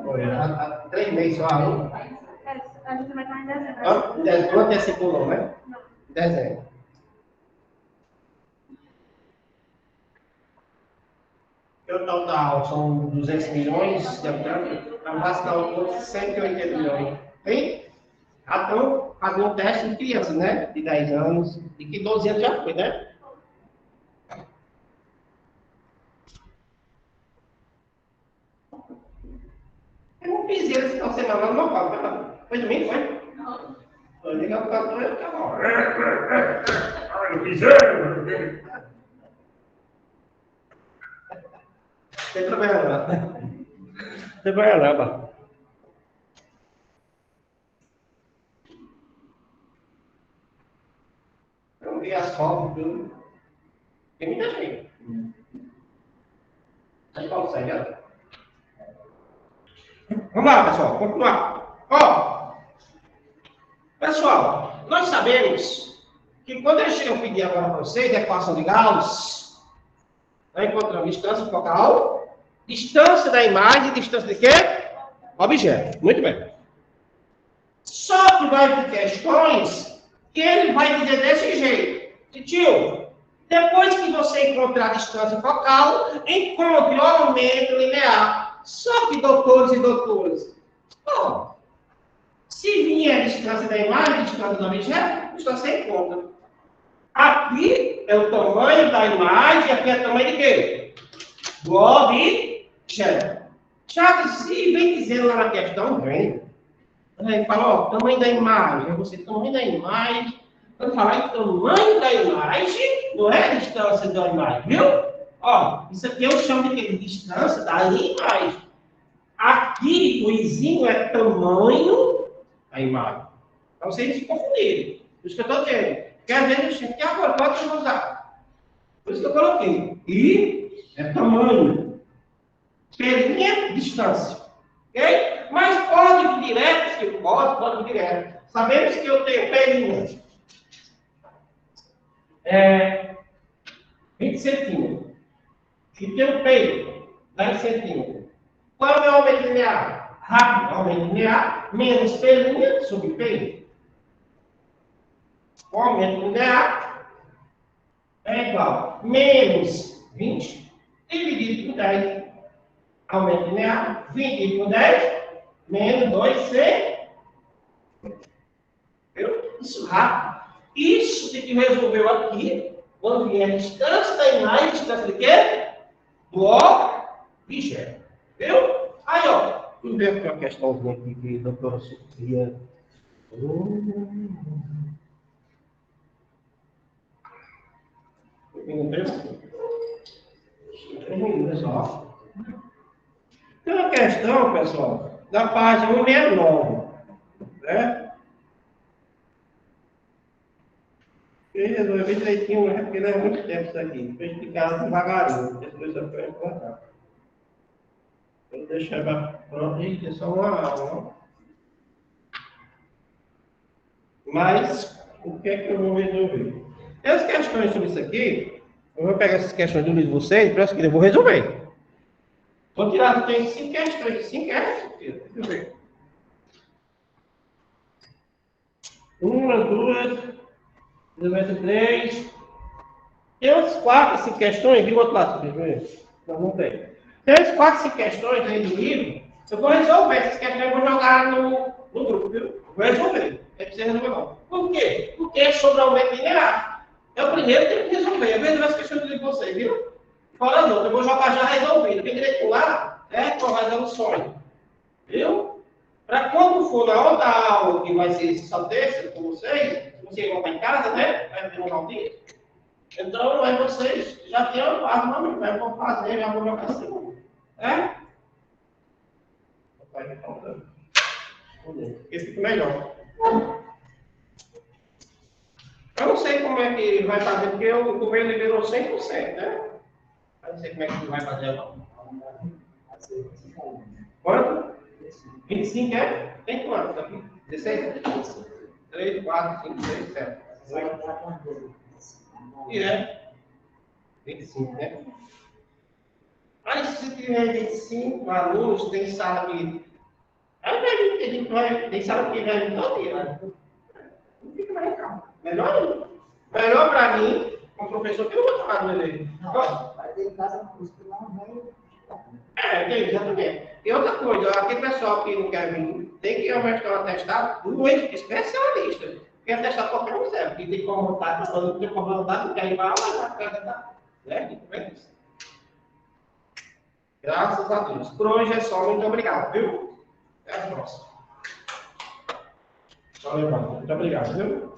Foi, há 3 meses só, hein? A gente vai estar em dezembro. Não antecipou, né? Não. Dezembro. O total são 200 milhões de habitantes, a vacinar o outro 180 milhões. Hein? Então, fazer um teste em crianças, né? De 10 anos, e que 12 anos já foi, né? Eu não fiz isso esse final de semana, não falo. Foi domingo, foi? Não. Eu liguei o cantor e tava. Eu fiz isso. Tem problema, não. Tem problema, não. Eu vi as fotos, tudo. Tem muita gente. A gente consegue, ó. Vamos lá, pessoal, continuar. Ó, pessoal, nós sabemos que quando eu pedi agora para vocês, a equação de Gauss, nós encontramos distância focal, distância da imagem, distância de quê? Objeto. Muito bem. Só que vai ter questões que ele vai dizer desse jeito. Tio, depois que você encontrar a distância focal, encontre o aumento linear. Só que, doutores e doutoras, bom, se vier a distância da imagem, a distância do objeto, distância encontra. Aqui é o tamanho da imagem, aqui é o tamanho de quê? Do objeto. Tiago, se vem dizendo lá na questão, vem. Aí fala, ó, tamanho da imagem. Aí você, tamanho da imagem. Quando falar em tamanho da imagem, não é a distância da imagem, viu? Ó, isso aqui eu chamo de distância da imagem. Aqui, o izinho é tamanho da imagem. Para vocês não se confundirem. Por isso que eu estou dizendo. Quer ver, que agora pode usar. Por isso que eu coloquei. I é tamanho. Pelinha, distância. Ok? Mas código direto, se código direto. Sabemos que eu tenho pelinha. 20 centímetros. E tenho peito, 10 centímetros. Qual é o meu aumento linear? Rápido, aumento linear, menos pelinha sobre peito. O aumento linear é igual a menos 20 dividido por 10. Aumento linear, 20 dividido por 10, menos 2C. Viu? Isso rápido. Isso que resolveu aqui, quando vier a distância da imagem, distância de quê? Do objeto. Viu? Aí, ó. Vamos ver aqui uma questãozinha aqui que a doutora Sofia. Tem uma questão, pessoal, da página 169, né? Eu resolvi direitinho, né? Porque não é muito tempo isso aqui. Vou explicar devagarinho, depois eu vou importar. Vou deixar pronto, gente, é só uma aula. Mas, o que é que eu vou resolver? As questões sobre isso aqui, eu vou pegar essas questões do livro de vocês, para eu vou resolver. Vou tirar, tem 5 questões, 5 questões. Deixa eu ver. 1, 2, 93. Tem umas 4, 5 questões, de outro lado, deixa eu ver. Não tem. Tem umas 4, 5 questões aí do livro. Eu vou resolver essas questões e vou jogar no grupo, viu? Vou resolver. Não precisa resolver não. Por quê? Porque é sobre aumento linear. É o primeiro que tem que resolver. Eu vejo as questões do livro de vocês, viu? Fora as outras, eu vou jogar já resolvido. Quem direito lá é correção do sonho. Viu? Para quando for na outra aula, que vai ser só terça com vocês, vocês vão para em casa, né? Vai ter um dia. Então, aí vocês já têm uma parte, mas vão fazer, já vou jogar assim. É? Esse fica melhor. Eu não sei como é que vai fazer, porque o governo liberou 100%, né? Eu não sei como é que vai fazer agora. Quanto? 25 é? Tem quanto aqui? 16? 3, 4, 5, 6, 7. 8. E é? 25, né? Aí se tiver 25 alunos, tem sala que. Aí a gente vai. Tem sala que vai todo dia, né? Não fica mais calmo. Melhor para mim, como professor, que eu não vou falar do Enem. Vai ter em casa no curso, não vem. Exatamente. E outra coisa, aquele pessoal que não quer vir, tem que aumentar o atestado do especialista. Porque atestado qualquer um serve. Porque tem como votar, não tem como votar, não quer ir para aula, vai atestar. Né? É isso. Graças a Deus. Por hoje é só. Muito obrigado, viu? Até a próxima. Valeu, mano. Muito obrigado, viu?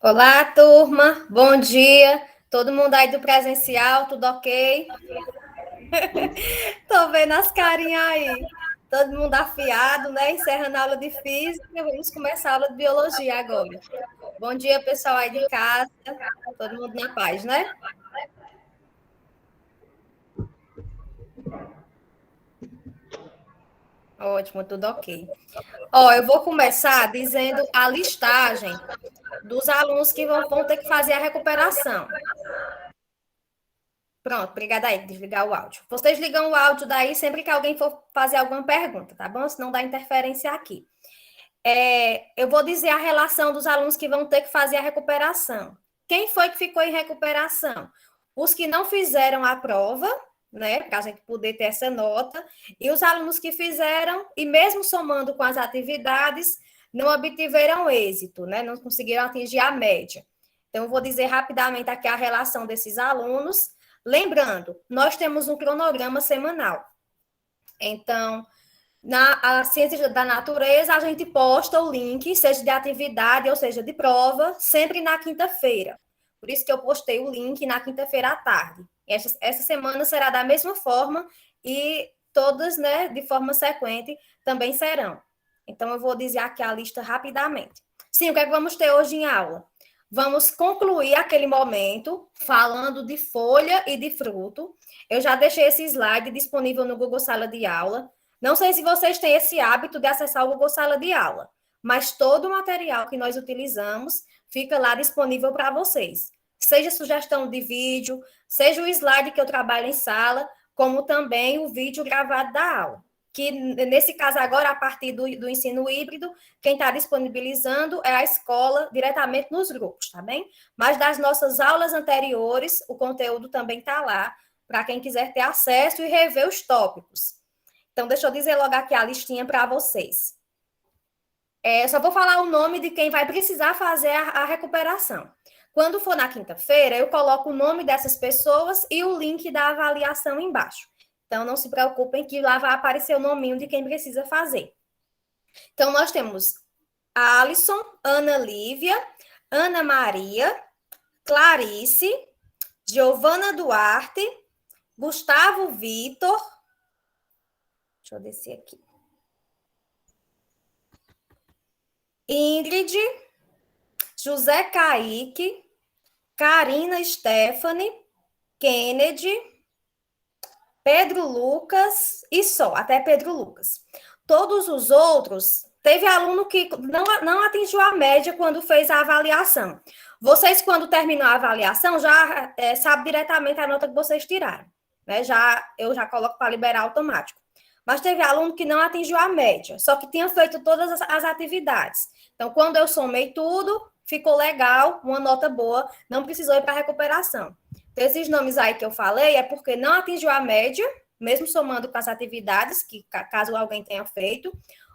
Olá, turma. Bom dia. Todo mundo aí do presencial, tudo ok? Tô vendo as carinhas aí. Todo mundo afiado, né? Encerrando a aula de física, vamos começar a aula de biologia agora. Bom dia, pessoal aí de casa. Todo mundo na paz, né? Ótimo, tudo ok. Ó, eu vou começar dizendo a listagem dos alunos que vão ter que fazer a recuperação. Pronto, obrigada aí, desligar o áudio. Vocês ligam o áudio daí sempre que alguém for fazer alguma pergunta, tá bom? Senão dá interferência aqui. Eu vou dizer a relação dos alunos que vão ter que fazer a recuperação. Quem foi que ficou em recuperação? Os que não fizeram a prova, né, para a gente poder ter essa nota, e os alunos que fizeram, e mesmo somando com as atividades, não obtiveram êxito, né, não conseguiram atingir a média. Então, eu vou dizer rapidamente aqui a relação desses alunos. Lembrando, nós temos um cronograma semanal. Então, na ciência da natureza, a gente posta o link, seja de atividade ou seja de prova, sempre na quinta-feira. Por isso que eu postei o link na quinta-feira à tarde. Essa semana será da mesma forma e todas, né, de forma sequente, também serão. Então, eu vou dizer aqui a lista rapidamente. Sim, o que é que vamos ter hoje em aula? Vamos concluir aquele momento falando de folha e de fruto. Eu já deixei esse slide disponível no Google Sala de Aula. Não sei se vocês têm esse hábito de acessar o Google Sala de Aula, mas todo o material que nós utilizamos fica lá disponível para vocês. Seja sugestão de vídeo, seja o slide que eu trabalho em sala, como também o vídeo gravado da aula. que nesse caso agora, a partir do ensino híbrido, quem está disponibilizando é a escola diretamente nos grupos, tá bem? Mas das nossas aulas anteriores, o conteúdo também está lá, para quem quiser ter acesso e rever os tópicos. Então, deixa eu dizer logo aqui a listinha para vocês. Só vou falar o nome de quem vai precisar fazer a recuperação. Quando for na quinta-feira, eu coloco o nome dessas pessoas e o link da avaliação embaixo. Então, não se preocupem que lá vai aparecer o nominho de quem precisa fazer. Então, nós temos Alisson, Ana Lívia, Ana Maria, Clarice, Giovana Duarte, Gustavo Vitor. Deixa eu descer aqui. Ingrid, José Kaique, Karina Stephanie, Kennedy, Pedro Lucas e só, até Pedro Lucas. Todos os outros, teve aluno que não atingiu a média quando fez a avaliação. Vocês, quando terminou a avaliação, já sabem diretamente a nota que vocês tiraram. Né? Eu já coloco para liberar automático. Mas teve aluno que não atingiu a média, só que tinha feito todas as atividades. Então, quando eu somei tudo, ficou legal, uma nota boa, não precisou ir para a recuperação. Então, esses nomes aí que eu falei é porque não atingiu a média, mesmo somando com as atividades, que caso alguém tenha feito,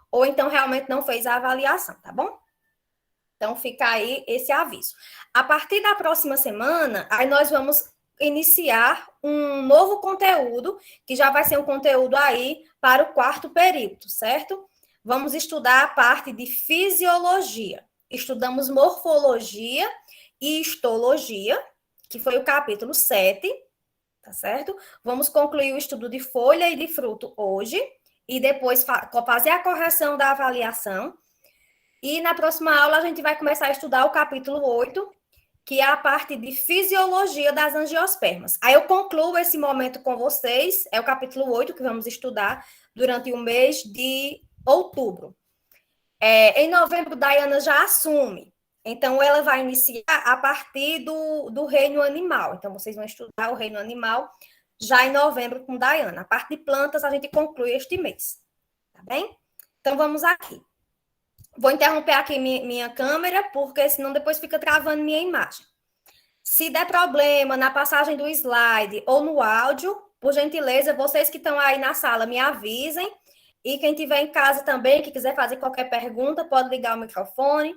ou então realmente não fez a avaliação, tá bom? Então, fica aí esse aviso. A partir da próxima semana, aí nós vamos iniciar um novo conteúdo, que já vai ser um conteúdo aí para o 4º período, certo? Vamos estudar a parte de fisiologia. Estudamos morfologia e histologia, que foi o capítulo 7, tá certo? Vamos concluir o estudo de folha e de fruto hoje, e depois fazer a correção da avaliação. E na próxima aula a gente vai começar a estudar o capítulo 8, que é a parte de fisiologia das angiospermas. Aí eu concluo esse momento com vocês, é o capítulo 8 que vamos estudar durante o mês de outubro. Em novembro, Daiana já assume, então ela vai iniciar a partir do reino animal. Então, vocês vão estudar o reino animal já em novembro com Daiana. A parte de plantas a gente conclui este mês, tá bem? Então, vamos aqui. Vou interromper aqui minha câmera, porque senão depois fica travando minha imagem. Se der problema na passagem do slide ou no áudio, por gentileza, vocês que estão aí na sala, me avisem. E quem estiver em casa também, que quiser fazer qualquer pergunta, pode ligar o microfone,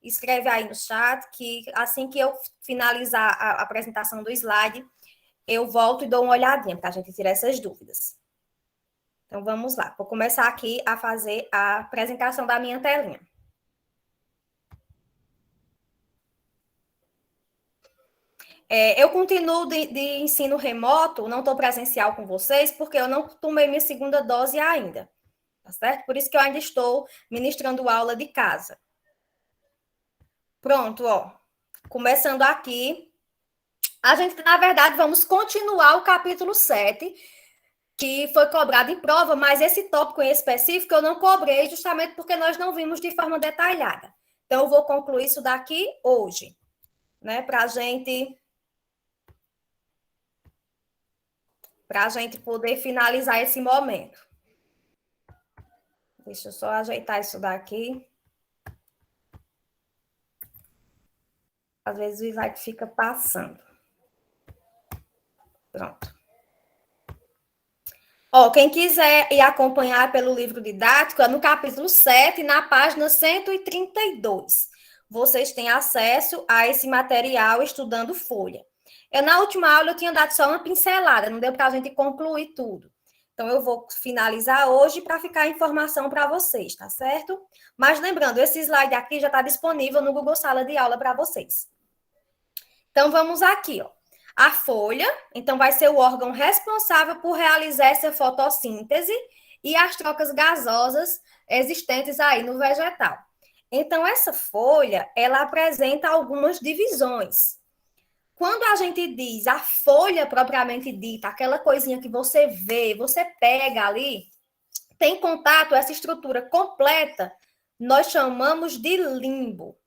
escreve aí no chat, que assim que eu finalizar a apresentação do slide, eu volto e dou uma olhadinha, para a gente tirar essas dúvidas. Então, vamos lá. Vou começar aqui a fazer a apresentação da minha telinha. Eu continuo de ensino remoto, não estou presencial com vocês, porque eu não tomei minha segunda dose ainda, tá certo? Por isso que eu ainda estou ministrando aula de casa. Pronto, ó. Começando aqui. A gente, na verdade, vamos continuar o capítulo 7, que foi cobrado em prova, mas esse tópico em específico eu não cobrei justamente porque nós não vimos de forma detalhada. Então, eu vou concluir isso daqui hoje, né, para a gente poder finalizar esse momento. Deixa eu só ajeitar isso daqui. Às vezes o slide fica passando. Pronto. Ó, quem quiser ir acompanhar pelo livro didático, é no capítulo 7, na página 132. Vocês têm acesso a esse material estudando folha. Na última aula eu tinha dado só uma pincelada, não deu para a gente concluir tudo. Então, eu vou finalizar hoje para ficar a informação para vocês, tá certo? Mas lembrando, esse slide aqui já está disponível no Google Sala de Aula para vocês. Então, vamos aqui, ó. A folha, então, vai ser o órgão responsável por realizar essa fotossíntese e as trocas gasosas existentes aí no vegetal. Então, essa folha, ela apresenta algumas divisões. Quando a gente diz a folha propriamente dita, aquela coisinha que você vê, você pega ali, tem contato, essa estrutura completa, nós chamamos de limbo.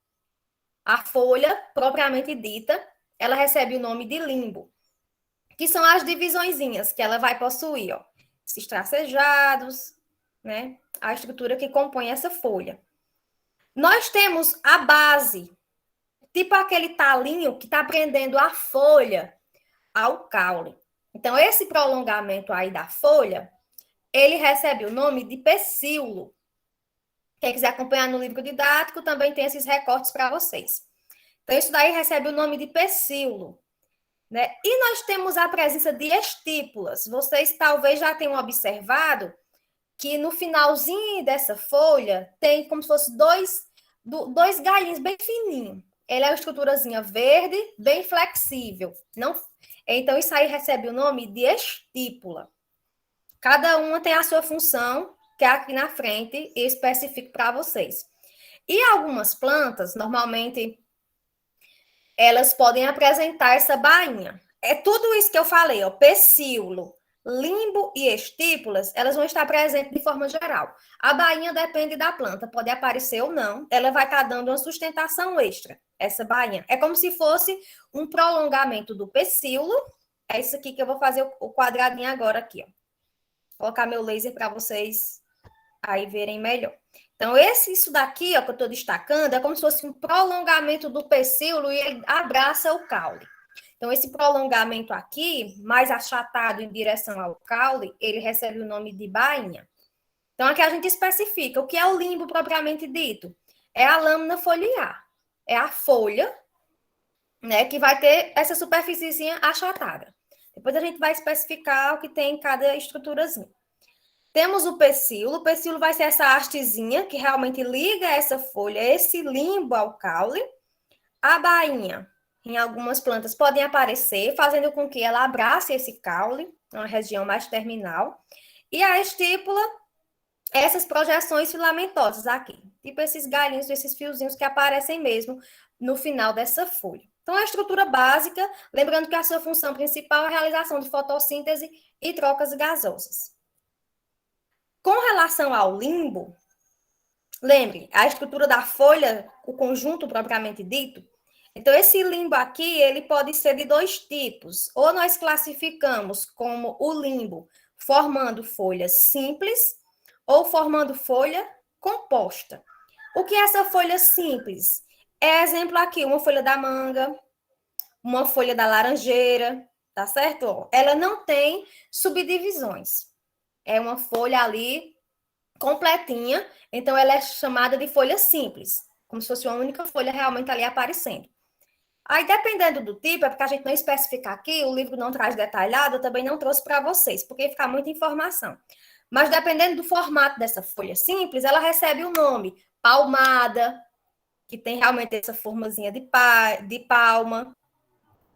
A folha propriamente dita, ela recebe o nome de limbo, que são as divisõezinhas que ela vai possuir, ó. Esses tracejados, né? A estrutura que compõe essa folha. Nós temos a base, tipo aquele talinho que está prendendo a folha ao caule. Então, esse prolongamento aí da folha, ele recebe o nome de pecíolo. Quem quiser acompanhar no livro didático, também tem esses recortes para vocês. Então, isso daí recebe o nome de pecíolo, né? E nós temos a presença de estípulas. Vocês talvez já tenham observado que no finalzinho dessa folha tem como se fosse dois galhinhos bem fininhos. Ela é uma estruturazinha verde, bem flexível. Então, isso aí recebe o nome de estípula. Cada uma tem a sua função, que é aqui na frente, e especifico para vocês. E algumas plantas, normalmente, elas podem apresentar essa bainha. É tudo isso que eu falei, ó, pecíolo, limbo e estípulas, elas vão estar presentes de forma geral. A bainha depende da planta, pode aparecer ou não, ela vai estar dando uma sustentação extra, essa bainha. É como se fosse um prolongamento do pecíolo. É isso aqui que eu vou fazer o quadradinho agora aqui, ó. Vou colocar meu laser para vocês aí verem melhor. Então, isso daqui, ó, que eu estou destacando, é como se fosse um prolongamento do pecíolo e ele abraça o caule. Então, esse prolongamento aqui, mais achatado em direção ao caule, ele recebe o nome de bainha. Então, aqui a gente especifica o que é o limbo propriamente dito. É a lâmina foliar. É a folha, né, que vai ter essa superfíciezinha achatada. Depois a gente vai especificar o que tem em cada estruturazinha. Temos o pecíolo vai ser essa hastezinha que realmente liga essa folha, esse limbo ao caule. A bainha, em algumas plantas, podem aparecer, fazendo com que ela abrace esse caule, uma região mais terminal. E a estípula, essas projeções filamentosas aqui, tipo esses galhinhos, esses fiozinhos que aparecem mesmo no final dessa folha. Então, a estrutura básica, lembrando que a sua função principal é a realização de fotossíntese e trocas gasosas. Com relação ao limbo, lembre, a estrutura da folha, o conjunto propriamente dito, então esse limbo aqui, ele pode ser de dois tipos. Ou nós classificamos como o limbo formando folha simples ou formando folha composta. O que é essa folha simples? É exemplo aqui, uma folha da manga, uma folha da laranjeira, tá certo? Ela não tem subdivisões. É uma folha ali completinha, então ela é chamada de folha simples, como se fosse uma única folha realmente ali aparecendo. Aí, dependendo do tipo, é porque a gente não especifica aqui, o livro não traz detalhado, eu também não trouxe para vocês, porque fica muita informação. Mas dependendo do formato dessa folha simples, ela recebe o nome palmada, que tem realmente essa formazinha de palma,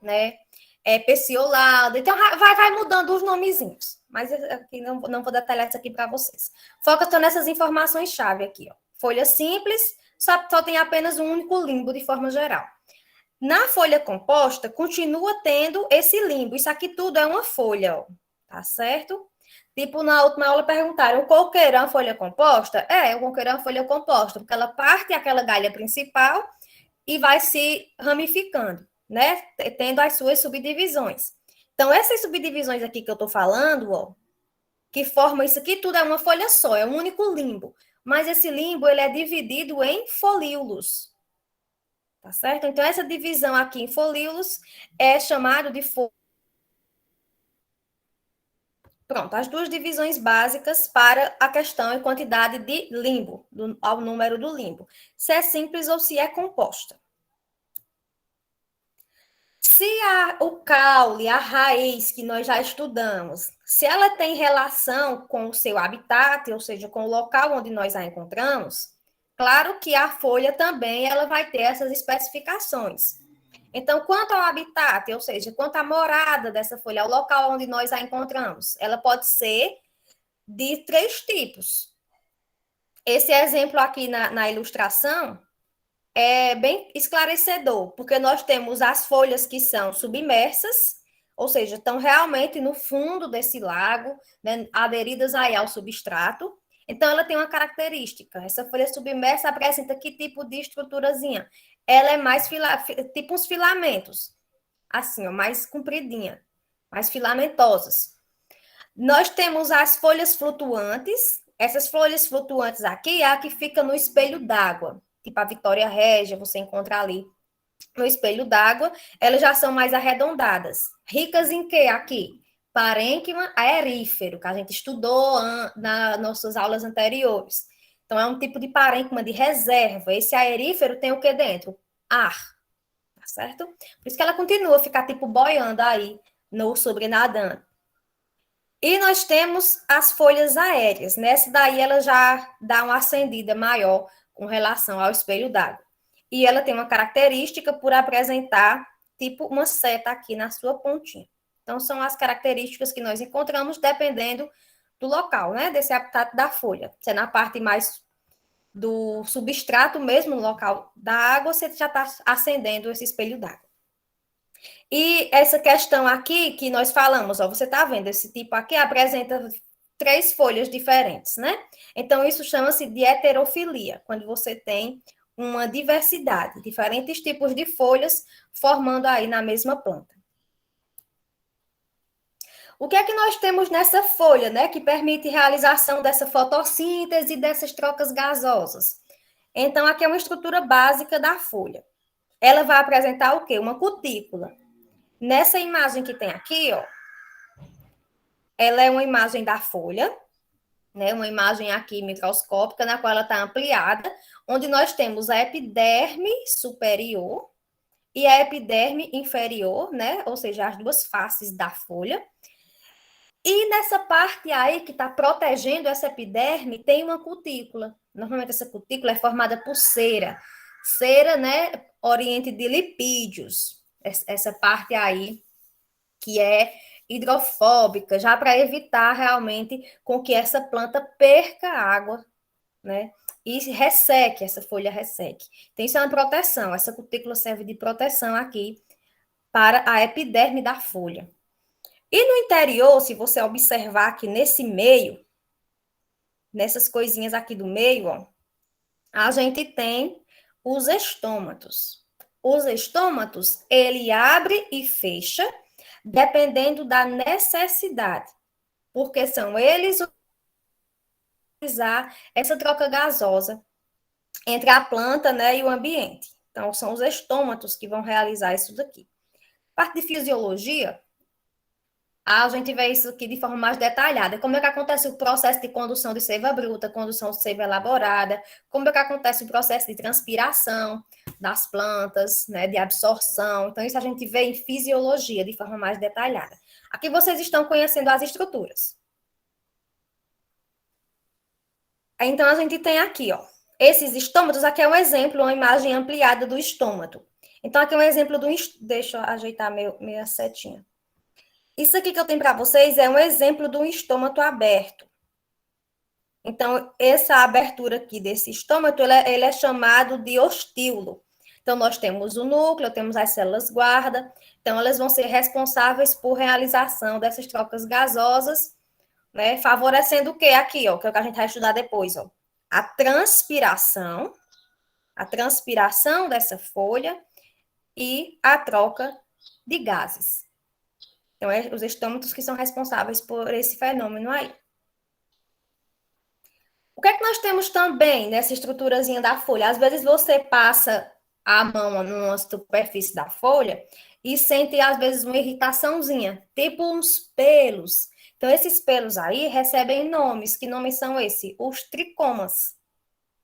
né? Peciolada, então vai mudando os nomezinhos. Mas aqui não vou detalhar isso aqui para vocês. Foca só nessas informações-chave aqui, ó. Folha simples, só tem apenas um único limbo de forma geral. Na folha composta, continua tendo esse limbo. Isso aqui tudo é uma folha, ó. Tá certo? Tipo, na última aula perguntaram, o coqueirão é uma folha composta? O coqueirão é uma folha composta, porque ela parte aquela galha principal e vai se ramificando, né? Tendo as suas subdivisões. Então, essas subdivisões aqui que eu estou falando, ó, que formam isso aqui, tudo é uma folha só, é um único limbo. Mas esse limbo, ele é dividido em folíolos. Tá certo? Então, essa divisão aqui em folíolos é chamado de folha. Pronto, as duas divisões básicas para a questão e quantidade de limbo, ao número do limbo. Se é simples ou se é composta. Se o caule, a raiz que nós já estudamos, se ela tem relação com o seu habitat, ou seja, com o local onde nós a encontramos, claro que a folha também ela vai ter essas especificações. Então, quanto ao habitat, ou seja, quanto à morada dessa folha, ao local onde nós a encontramos, ela pode ser de 3 tipos. Esse exemplo aqui na ilustração é bem esclarecedor, porque nós temos as folhas que são submersas, ou seja, estão realmente no fundo desse lago, né, aderidas aí ao substrato. Então, ela tem uma característica. Essa folha submersa apresenta que tipo de estruturazinha? Ela é mais tipo uns filamentos, assim, ó, mais compridinha, mais filamentosas. Nós temos as folhas flutuantes, Essas folhas flutuantes aqui é a que fica no espelho d'água. Tipo a Vitória Régia, você encontra ali no espelho d'água. Elas já são mais arredondadas. Ricas em quê aqui? Parênquima aerífero, que a gente estudou nas nossas aulas anteriores. Então, é um tipo de parênquima de reserva. Esse aerífero tem o que dentro? Ar. Tá certo? Por isso que ela continua a ficar tipo boiando aí, no sobrenadando. E nós temos as folhas aéreas. Nessa daí ela já dá uma acendida maior com relação ao espelho d'água. E ela tem uma característica por apresentar tipo uma seta aqui na sua pontinha. Então, são as características que nós encontramos dependendo do local, né? Desse habitat da folha. Se é na parte mais do substrato mesmo, no local da água, você já está acendendo esse espelho d'água. E essa questão aqui que nós falamos, ó, você está vendo, esse tipo aqui apresenta 3 folhas diferentes, né? Então, isso chama-se de heterofilia, quando você tem uma diversidade, diferentes tipos de folhas formando aí na mesma planta. O que é que nós temos nessa folha, né, que permite realização dessa fotossíntese e dessas trocas gasosas? Então, aqui é uma estrutura básica da folha. Ela vai apresentar o quê? Uma cutícula. Nessa imagem que tem aqui, ó, ela é uma imagem da folha, né, uma imagem aqui microscópica, na qual ela está ampliada, onde nós temos a epiderme superior e a epiderme inferior, né, ou seja, as duas faces da folha. E nessa parte aí que está protegendo essa epiderme, tem uma cutícula. Normalmente essa cutícula é formada por cera. Cera, né, oriente de lipídios. Essa parte aí que é hidrofóbica, já para evitar realmente com que essa planta perca água, né, e resseque, essa folha resseque. Então, isso é uma proteção. Essa cutícula serve de proteção aqui para a epiderme da folha. E no interior, se você observar aqui nesse meio, nessas coisinhas aqui do meio, ó, a gente tem os estômatos. Os estômatos, ele abre e fecha, dependendo da necessidade, porque são eles utilizar essa troca gasosa entre a planta, né, e o ambiente. Então, são os estômatos que vão realizar isso daqui. Parte de fisiologia, a gente vê isso aqui de forma mais detalhada. Como é que acontece o processo de condução de seiva bruta, condução de seiva elaborada, como é que acontece o processo de transpiração das plantas, né, de absorção. Então, isso a gente vê em fisiologia de forma mais detalhada. Aqui vocês estão conhecendo as estruturas. Então, a gente tem aqui, ó, esses estômatos, aqui é um exemplo, uma imagem ampliada do estômato. Então, aqui é um exemplo do... Deixa eu ajeitar minha setinha. Isso aqui que eu tenho para vocês é um exemplo de um estômato aberto. Então, essa abertura aqui desse estômato, ele é chamado de ostíolo. Então, nós temos o núcleo, temos as células guarda. Então, elas vão ser responsáveis por realização dessas trocas gasosas, né? Favorecendo o quê? Aqui, ó, que é o que a gente vai estudar depois, ó. A transpiração dessa folha e a troca de gases. Então, os estômatos que são responsáveis por esse fenômeno aí. O que é que nós temos também nessa estruturazinha da folha? Às vezes você passa a mão numa superfície da folha e sente, às vezes, uma irritaçãozinha, tipo uns pelos. Então, esses pelos aí recebem nomes. Que nomes são esses? Os tricomas.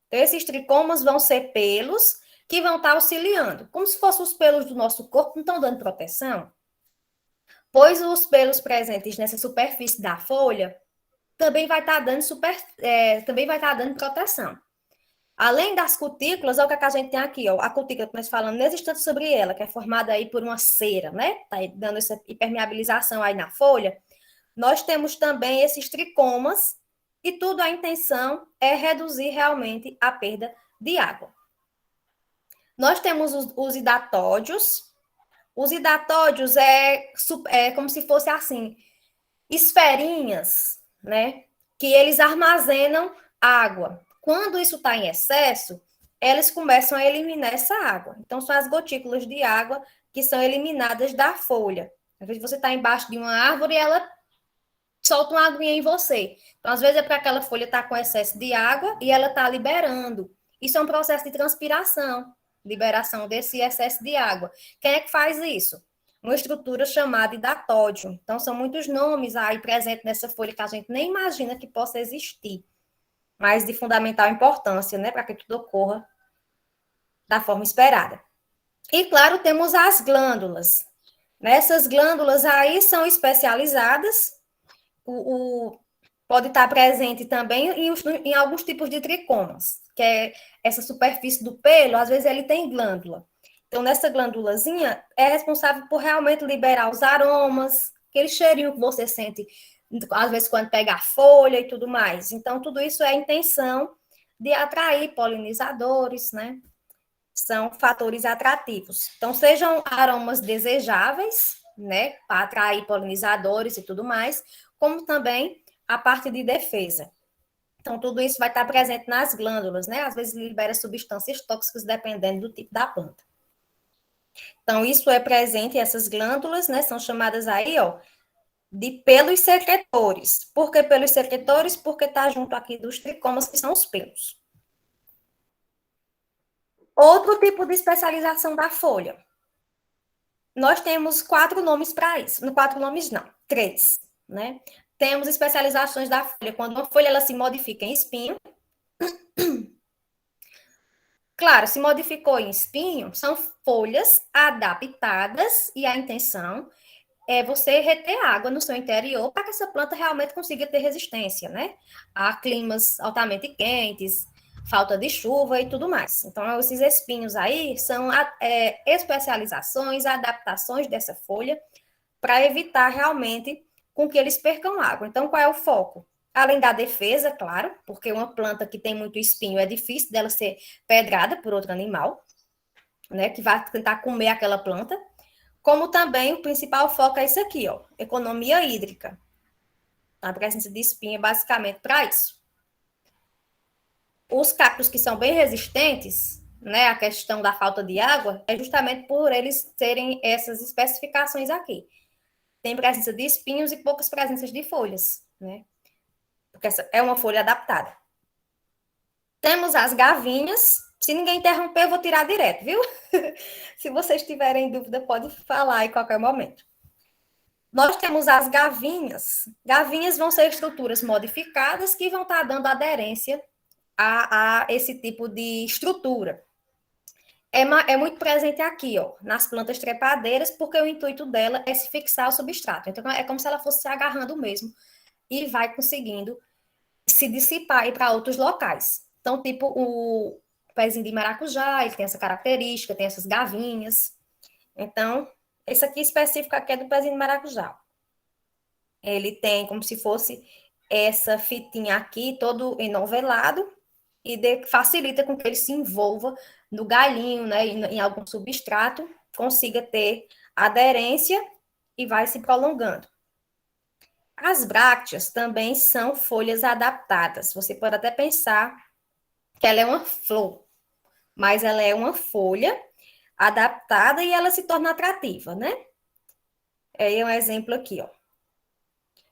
Então, esses tricomas vão ser pelos que vão estar auxiliando. Como se fossem os pelos do nosso corpo, não estão dando proteção? Pois os pelos presentes nessa superfície da folha também vai estar dando proteção. Além das cutículas, olha o que a gente tem aqui, ó, a cutícula que nós falamos nesse instante sobre ela, que é formada aí por uma cera, né? Tá aí dando essa impermeabilização aí na folha. Nós temos também esses tricomas e tudo a intenção é reduzir realmente a perda de água. Nós temos os hidatódios. Os hidatódios é como se fosse assim, esferinhas, né? Que eles armazenam água. Quando isso está em excesso, eles começam a eliminar essa água. Então, são as gotículas de água que são eliminadas da folha. Às vezes você está embaixo de uma árvore e ela solta uma aguinha em você. Então, às vezes é porque aquela folha está com excesso de água e ela está liberando. Isso é um processo de transpiração, liberação desse excesso de água. Quem é que faz isso? Uma estrutura chamada hidatódio. Então, são muitos nomes aí presentes nessa folha que a gente nem imagina que possa existir, mas de fundamental importância, né, para que tudo ocorra da forma esperada. E, claro, temos as glândulas. Essas glândulas aí são especializadas, pode estar presente também em alguns tipos de tricomas, que é essa superfície do pelo, às vezes ele tem glândula. Então, nessa glândulazinha, é responsável por realmente liberar os aromas, aquele cheirinho que você sente, às vezes, quando pega a folha e tudo mais. Então, tudo isso é a intenção de atrair polinizadores, né? São fatores atrativos. Então, sejam aromas desejáveis, né, para atrair polinizadores e tudo mais, como também a parte de defesa. Então, tudo isso vai estar presente nas glândulas, né? Às vezes libera substâncias tóxicas dependendo do tipo da planta. Então, isso é presente, essas glândulas, né, são chamadas aí, ó, de pelos secretores. Por que pelos secretores? Porque está junto aqui dos tricomas, que são os pelos. Outro tipo de especialização da folha. Nós temos 4 nomes para isso. Não 4 nomes, não. 3, né? Temos especializações da folha. Quando uma folha ela se modifica em espinho. Claro, se modificou em espinho, são folhas adaptadas e a intenção é você reter água no seu interior para que essa planta realmente consiga ter resistência, né? A climas altamente quentes, falta de chuva e tudo mais. Então, esses espinhos aí são especializações, adaptações dessa folha para evitar realmente com que eles percam água. Então, qual é o foco? Além da defesa, claro, porque uma planta que tem muito espinho é difícil dela ser pedrada por outro animal, né, que vai tentar comer aquela planta. Como também o principal foco é isso aqui, ó, economia hídrica. A presença de espinho é basicamente para isso. Os cactos que são bem resistentes, né, a questão da falta de água, é justamente por eles terem essas especificações aqui. Tem presença de espinhos e poucas presenças de folhas, né? Porque essa é uma folha adaptada. Temos as gavinhas. Se ninguém interromper, eu vou tirar direto, viu? Se vocês tiverem dúvida, pode falar em qualquer momento. Nós temos as gavinhas. Gavinhas vão ser estruturas modificadas que vão estar dando aderência a esse tipo de estrutura. É muito presente aqui, ó, nas plantas trepadeiras, porque o intuito dela é se fixar ao substrato. Então, é como se ela fosse se agarrando mesmo e vai conseguindo se dissipar para outros locais. Então, tipo o pezinho de maracujá, ele tem essa característica, tem essas gavinhas. Então, esse aqui específico aqui é do pezinho de maracujá. Ele tem como se fosse essa fitinha aqui, todo enovelado, e facilita com que ele se envolva no galhinho, né, em algum substrato, consiga ter aderência e vai se prolongando. As brácteas também são folhas adaptadas. Você pode até pensar que ela é uma flor, mas ela é uma folha adaptada e ela se torna atrativa, né? É um exemplo aqui, ó.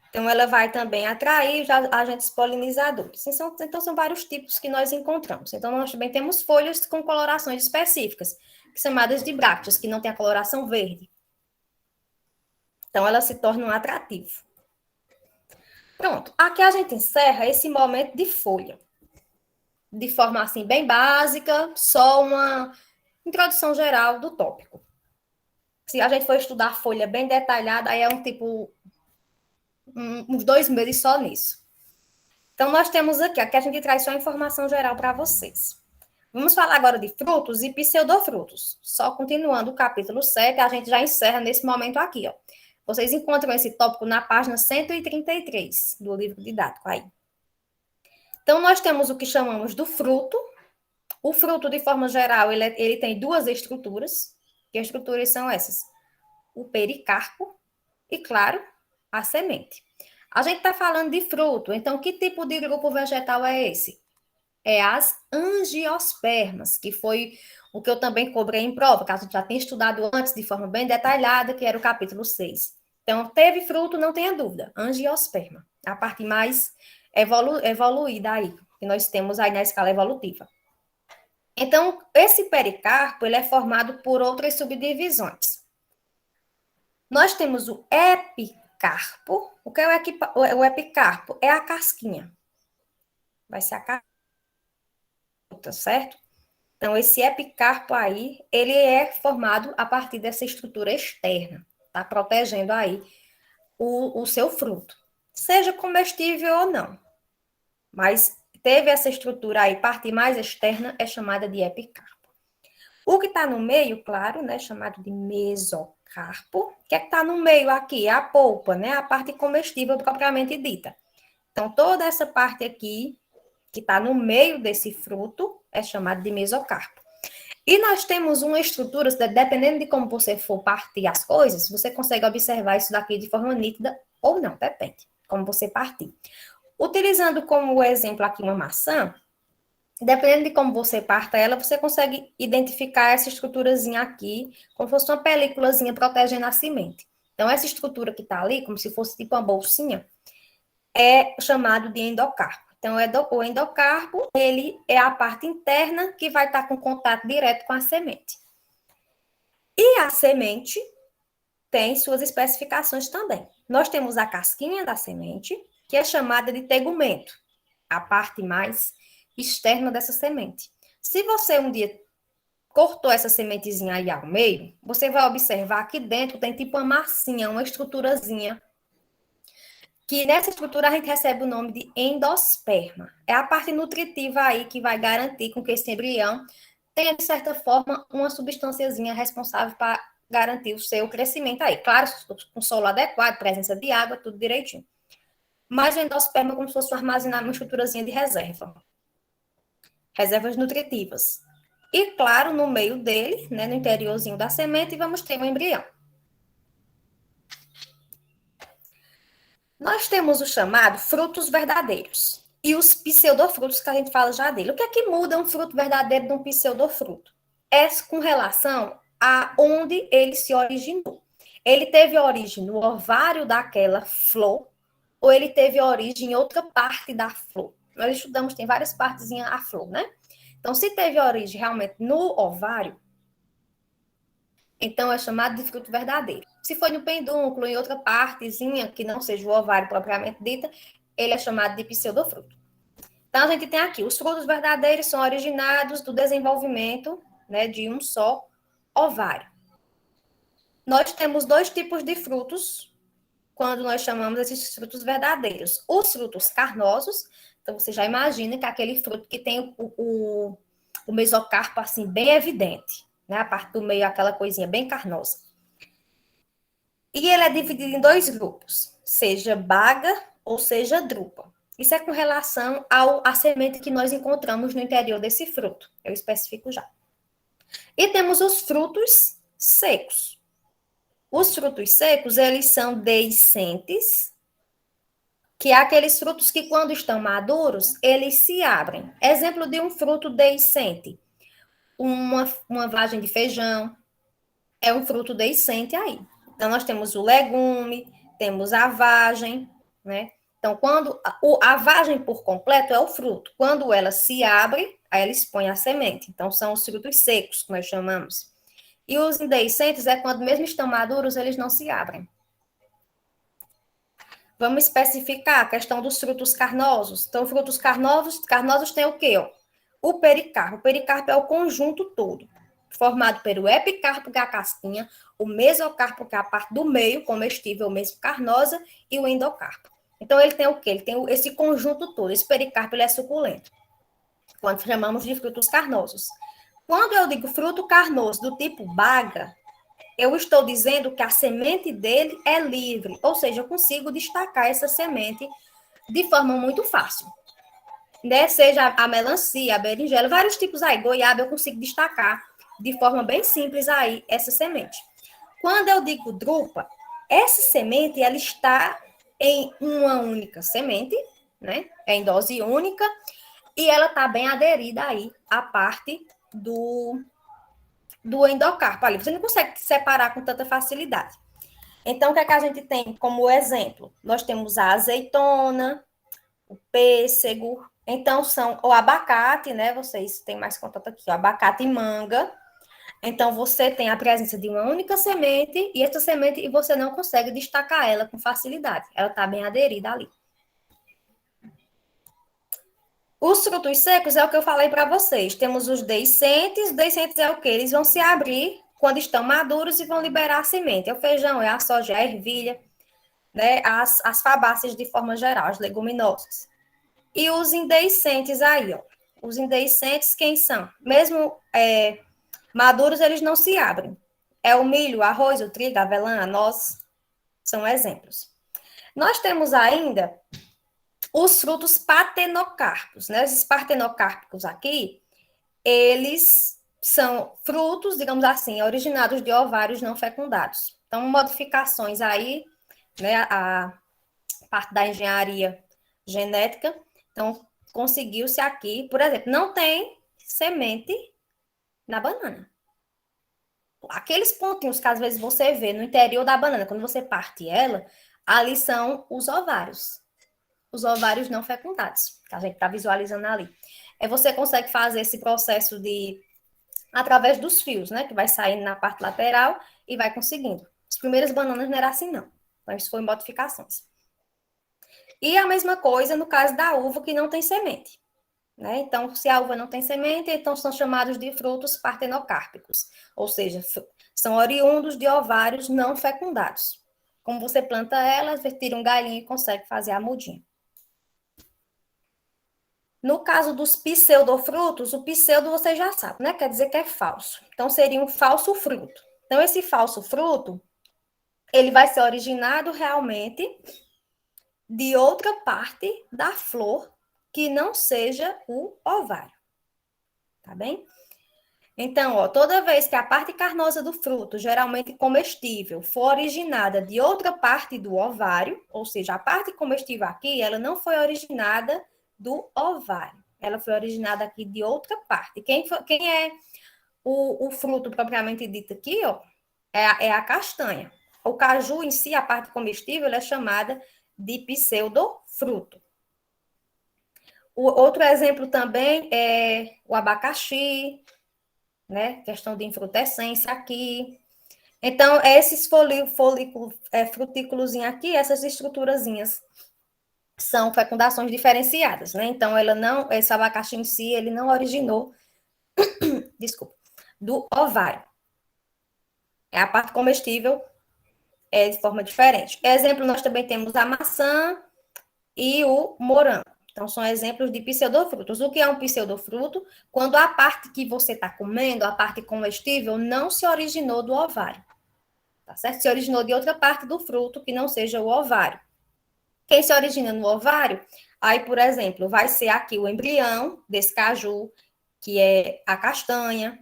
Então, ela vai também atrair agentes polinizadores. Então, são vários tipos que nós encontramos. Então, nós também temos folhas com colorações específicas, chamadas de brácteas, que não tem a coloração verde. Então, ela se torna um atrativo. Pronto, aqui a gente encerra esse momento de folha. De forma assim, bem básica, só uma introdução geral do tópico. Se a gente for estudar folha bem detalhada, aí é uns 2 meses só nisso. Então, nós temos aqui a gente traz só a informação geral para vocês. Vamos falar agora de frutos e pseudofrutos. Só continuando o capítulo 7, a gente já encerra nesse momento aqui, ó. Vocês encontram esse tópico na página 133 do livro didático aí. Então, nós temos o que chamamos do fruto. O fruto, de forma geral, ele tem 2 estruturas. Que estruturas são essas? O pericarpo e, claro, a semente. A gente está falando de fruto, então que tipo de grupo vegetal é esse? É as angiospermas, que foi o que eu também cobrei em prova, que a gente já tem estudado antes de forma bem detalhada, que era o capítulo 6. Então, teve fruto, não tenha dúvida, angiosperma, a parte mais evoluída aí, que nós temos aí na escala evolutiva. Então, esse pericarpo, ele é formado por outras subdivisões. Nós temos o epicarpo. O que é o epicarpo? É a casquinha. Vai ser a casquinha, certo? Então, esse epicarpo aí, ele é formado a partir dessa estrutura externa, tá? Protegendo aí o seu fruto. Seja comestível ou não. Mas teve essa estrutura aí, parte mais externa, é chamada de epicarpo. O que está no meio, claro, né, chamado de mesocarpo. O que é que está no meio aqui? É a polpa, né, a parte comestível propriamente dita. Então, toda essa parte aqui, que está no meio desse fruto, é chamada de mesocarpo. E nós temos uma estrutura, dependendo de como você for partir as coisas, você consegue observar isso daqui de forma nítida ou não, depende, como você partir. Utilizando como exemplo aqui uma maçã, dependendo de como você parta ela, você consegue identificar essa estruturazinha aqui, como se fosse uma películazinha protegendo a semente. Então, essa estrutura que está ali, como se fosse tipo uma bolsinha, é chamado de endocarpo. Então, o endocarpo, ele é a parte interna que vai estar com contato direto com a semente. E a semente tem suas especificações também. Nós temos a casquinha da semente, que é chamada de tegumento, a parte mais externa dessa semente. Se você um dia cortou essa sementezinha aí ao meio, você vai observar que dentro tem tipo uma massinha, uma estruturazinha, que nessa estrutura a gente recebe o nome de endosperma. É a parte nutritiva aí que vai garantir com que esse embrião tenha, de certa forma, uma substânciazinha responsável para garantir o seu crescimento aí. Claro, com solo adequado, presença de água, tudo direitinho. Mas o endosperma é como se fosse armazenar uma estruturazinha de reserva. Reservas nutritivas. E, claro, no meio dele, né, no interiorzinho da semente, vamos ter um embrião. Nós temos o chamado frutos verdadeiros e os pseudofrutos que a gente fala já dele. O que é que muda um fruto verdadeiro de um pseudofruto? É com relação a onde ele se originou. Ele teve origem no ovário daquela flor ou ele teve origem em outra parte da flor? Nós estudamos, tem várias partezinhas a flor, né? Então, se teve origem realmente no ovário, então é chamado de fruto verdadeiro. Se foi no pedúnculo, em outra partezinha, que não seja o ovário propriamente dita, ele é chamado de pseudofruto. Então, a gente tem aqui, os frutos verdadeiros são originados do desenvolvimento, né, de um só ovário. Nós temos dois tipos de frutos, quando nós chamamos esses frutos verdadeiros. Os frutos carnosos, então você já imagina que é aquele fruto que tem o mesocarpo assim, bem evidente, né? A parte do meio, aquela coisinha bem carnosa. E ele é dividido em dois grupos, seja baga ou seja drupa. Isso é com relação à semente que nós encontramos no interior desse fruto. Eu especifico já. E temos os frutos secos. Os frutos secos, eles são deiscentes, que é aqueles frutos que, quando estão maduros, eles se abrem. Exemplo de um fruto deiscente. Uma vagem de feijão é um fruto deiscente aí. Então, nós temos o legume, temos a vagem, né? Então, quando a vagem por completo é o fruto. Quando ela se abre, aí ela expõe a semente. Então, são os frutos secos, que nós chamamos. E os indeiscentes é quando, mesmo estão maduros, eles não se abrem. Vamos especificar a questão dos frutos carnosos. Então, frutos carnosos tem o quê? O pericarpo. O pericarpo é o conjunto todo, formado pelo epicarpo, que é a casquinha, o mesocarpo, que é a parte do meio, comestível, mesmo carnosa, e o endocarpo. Então, ele tem o quê? Ele tem esse conjunto todo. Esse pericarpo ele é suculento, quando chamamos de frutos carnosos. Quando eu digo fruto carnoso do tipo baga, eu estou dizendo que a semente dele é livre, ou seja, eu consigo destacar essa semente de forma muito fácil. Né? Seja a melancia, a berinjela, vários tipos aí, goiaba, eu consigo destacar de forma bem simples aí essa semente. Quando eu digo drupa, essa semente ela está em uma única semente, né? É em dose única, e ela está bem aderida aí à parte do endocarpo ali. Você não consegue separar com tanta facilidade. Então, o que é que a gente tem como exemplo? Nós temos a azeitona, o pêssego, então são o abacate, né? Vocês têm mais contato aqui, o abacate e manga. Então, você tem a presença de uma única semente, e essa semente e você não consegue destacar ela com facilidade. Ela está bem aderida ali. Os frutos secos é o que eu falei para vocês. Temos os deiscentes. Os deiscentes é o quê? Eles vão se abrir quando estão maduros e vão liberar a semente. É o feijão, é a soja, é a ervilha, né? As fabáceas de forma geral, as leguminosas. E os indeiscentes aí, ó. Os indeiscentes, quem são? Mesmo maduros, eles não se abrem. É o milho, o arroz, o trigo, a avelã, a noz, são exemplos. Nós temos ainda os frutos partenocárpicos, né? Esses partenocárpicos aqui, eles são frutos, digamos assim, originados de ovários não fecundados. Então, modificações aí, né? A parte da engenharia genética. Então, conseguiu-se aqui, por exemplo, não tem semente na banana. Aqueles pontinhos que às vezes você vê no interior da banana, quando você parte ela, ali são os ovários. Os ovários não fecundados, que a gente está visualizando ali. Você consegue fazer esse processo através dos fios, né? Que vai saindo na parte lateral e vai conseguindo. As primeiras bananas não era assim, não. Então, isso foi modificações. E a mesma coisa no caso da uva, que não tem semente. Né? Então, se a uva não tem semente, então são chamados de frutos partenocárpicos. Ou seja, são oriundos de ovários não fecundados. Como você planta elas, tira um galinho e consegue fazer a mudinha. No caso dos pseudofrutos, o pseudo você já sabe, né? Quer dizer que é falso. Então, seria um falso fruto. Então, esse falso fruto, ele vai ser originado realmente de outra parte da flor que não seja o ovário. Tá bem? Então, ó, toda vez que a parte carnosa do fruto, geralmente comestível, for originada de outra parte do ovário, ou seja, a parte comestível aqui, ela não foi originada do ovário. Ela foi originada aqui de outra parte. Quem é o fruto propriamente dito aqui, ó, é a castanha. O caju em si, a parte comestível, ela é chamada de pseudofruto. O outro exemplo também é o abacaxi, né? Questão de infrutescência aqui. Então, esses frutículos aqui, essas estruturazinhas, são fecundações diferenciadas, né? Então, esse abacaxi em si, ele não originou, desculpa, do ovário. A parte comestível é de forma diferente. Exemplo, nós também temos a maçã e o morango. Então, são exemplos de pseudofrutos. O que é um pseudofruto? Quando a parte que você está comendo, a parte comestível, não se originou do ovário. Tá certo? Se originou de outra parte do fruto que não seja o ovário. Quem se origina no ovário, aí, por exemplo, vai ser aqui o embrião desse caju, que é a castanha,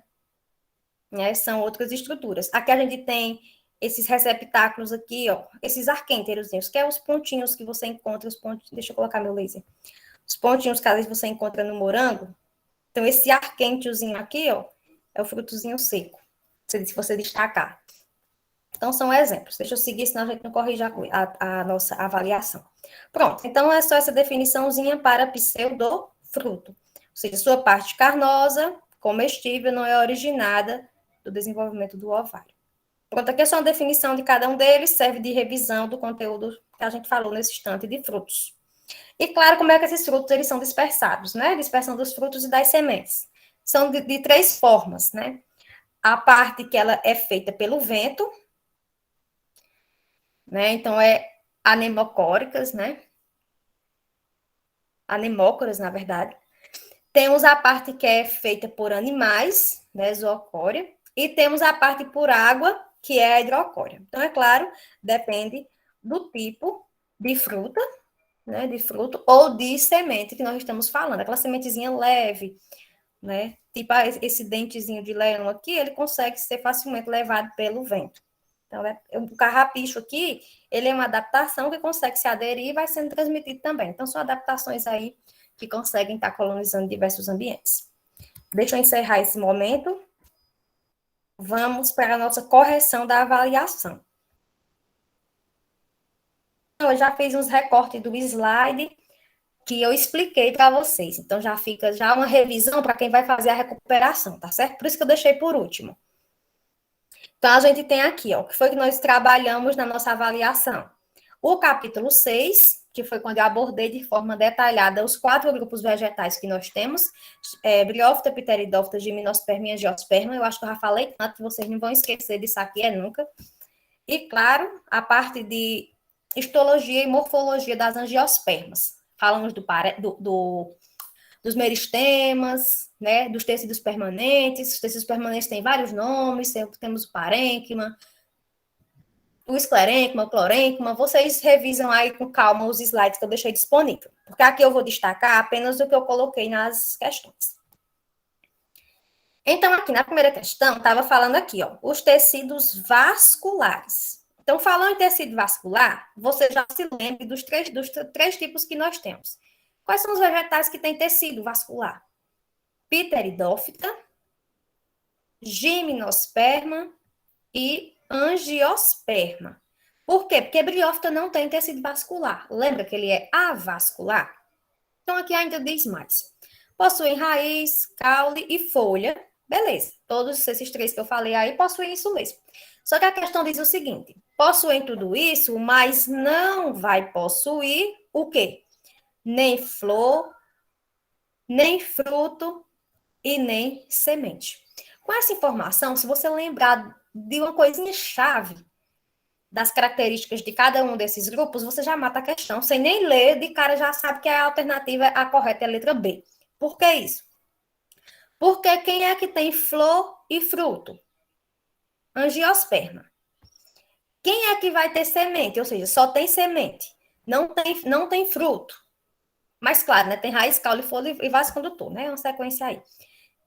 né? São outras estruturas. Aqui a gente tem esses receptáculos aqui, ó, esses arquênterozinhos, que é os pontinhos que você encontra, deixa eu colocar meu laser. Os pontinhos que às vezes você encontra no morango. Então, esse arquênteozinho aqui, ó, é o frutozinho seco, se você destacar. Então, são exemplos. Deixa eu seguir, senão a gente não corrige a nossa avaliação. Pronto, então é só essa definiçãozinha para pseudofruto. Ou seja, sua parte carnosa, comestível, não é originada do desenvolvimento do ovário. Pronto, aqui é só uma definição de cada um deles, serve de revisão do conteúdo que a gente falou nesse instante de frutos. E claro, como é que esses frutos eles são dispersados, né? Dispersão dos frutos e das sementes. São de três formas, né? A parte que ela é feita pelo vento, né? Então, é anemocóricas, né? Anemócoras, na verdade. Temos a parte que é feita por animais, né? Zoocória. E temos a parte por água, que é a hidrocória. Então, é claro, depende do tipo de fruta, né, de fruto ou de semente que nós estamos falando. Aquela sementezinha leve, né? Tipo esse dentezinho de leão aqui, ele consegue ser facilmente levado pelo vento. Então, o carrapicho aqui, ele é uma adaptação que consegue se aderir e vai sendo transmitido também. Então, são adaptações aí que conseguem estar colonizando diversos ambientes. Deixa eu encerrar esse momento. Vamos para a nossa correção da avaliação. eu já fiz uns recortes do slide que eu expliquei para vocês. Então, já fica já uma revisão para quem vai fazer a recuperação, tá certo? Por isso que eu deixei por último. Então, a gente tem aqui, ó, o que foi que nós trabalhamos na nossa avaliação. O capítulo 6, que foi quando eu abordei de forma detalhada os 4 grupos vegetais que nós temos, Briófita, Pteridófita, Gimnosperma e Angiosperma. Eu acho que eu já falei tanto, vocês não vão esquecer disso aqui, nunca. E, claro, a parte de histologia e morfologia das angiospermas. Falamos dos meristemas, né, dos tecidos permanentes. Os tecidos permanentes têm vários nomes, temos o parênquima, o esclerênquima, o clorênquima. Vocês revisam aí com calma os slides que eu deixei disponível, porque aqui eu vou destacar apenas o que eu coloquei nas questões. Então, aqui na primeira questão, estava falando aqui, ó, os tecidos vasculares. Então, falando em tecido vascular, você já se lembre dos três tipos que nós temos. Quais são os vegetais que têm tecido vascular? Pteridófita, Gimnosperma e Angiosperma. Por quê? Porque Briófita não tem tecido vascular. Lembra que ele é avascular? Então, aqui ainda diz mais. Possuem raiz, caule e folha. Beleza. Todos esses 3 que eu falei aí possuem isso mesmo. Só que a questão diz o seguinte. Possuem tudo isso, mas não vai possuir o quê? Nem flor, nem fruto e nem semente. Com essa informação, se você lembrar de uma coisinha chave das características de cada um desses grupos, você já mata a questão, sem nem ler, de cara já sabe que a alternativa, a correta é a letra B. Por que isso? Porque quem é que tem flor e fruto? Angiosperma. Quem é que vai ter semente? Ou seja, só tem semente, não tem fruto. Mas, claro, né, tem raiz, caule, folha e vaso condutor, né? Uma sequência aí.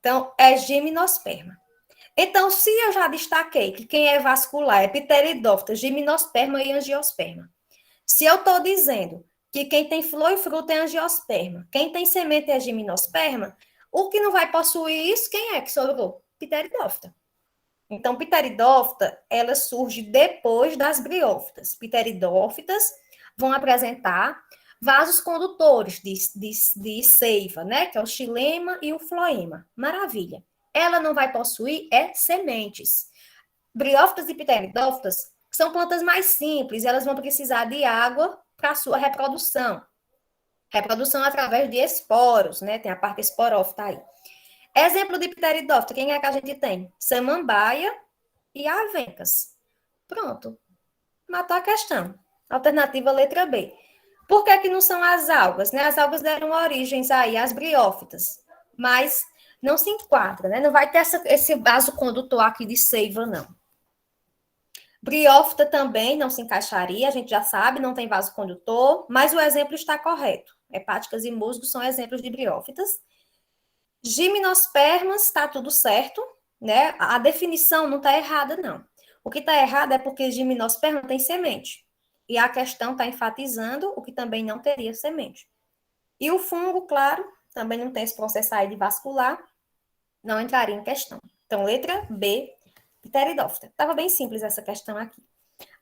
Então, é Gimnosperma. Então, se eu já destaquei que quem é vascular é Pteridófita, Gimnosperma e Angiosperma. Se eu estou dizendo que quem tem flor e fruto é Angiosperma, quem tem semente é Gimnosperma, o que não vai possuir isso, quem é que sobrou? Pteridófita. Então, Pteridófita, ela surge depois das briófitas. Pteridófitas vão apresentar vasos condutores de seiva, né? Que é o xilema e o floema. Maravilha. Ela não vai possuir sementes. Briófitas e pteridófitas são plantas mais simples, elas vão precisar de água para a sua reprodução. Reprodução através de esporos, né? Tem a parte esporófita aí. Exemplo de pteridófita, quem é que a gente tem? Samambaia e avencas. Pronto. Matou a questão. Alternativa letra B. Por que não são as algas? Né? As algas deram origens aí às briófitas, mas não se enquadra, né? Não vai ter esse vaso condutor aqui de seiva, não. Briófita também não se encaixaria, a gente já sabe, não tem vaso condutor, mas o exemplo está correto. Hepáticas e musgos são exemplos de briófitas. Gimnospermas, está tudo certo, né? A definição não está errada, não. O que está errado é porque gimnosperma tem semente. E a questão está enfatizando o que também não teria semente. E o fungo, claro, também não tem esse processo aí de vascular, não entraria em questão. Então, letra B, pteridófita. Estava bem simples essa questão aqui.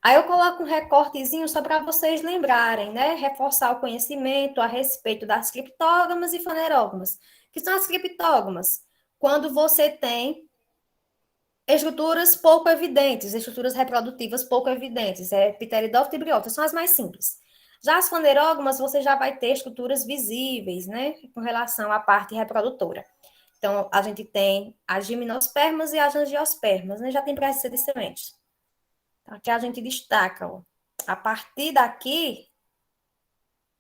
Aí eu coloco um recortezinho só para vocês lembrarem, né? Reforçar o conhecimento a respeito das criptógamas e fanerógamas. Que são as criptógamas? Quando você tem estruturas pouco evidentes, estruturas reprodutivas pouco evidentes. Pteridófita e briófita são as mais simples. Já as fanerógamas, você já vai ter estruturas visíveis, né? Com relação à parte reprodutora. Então, a gente tem as gimnospermas e as angiospermas, né? Já tem presença de sementes. Então, aqui a gente destaca, ó, a partir daqui,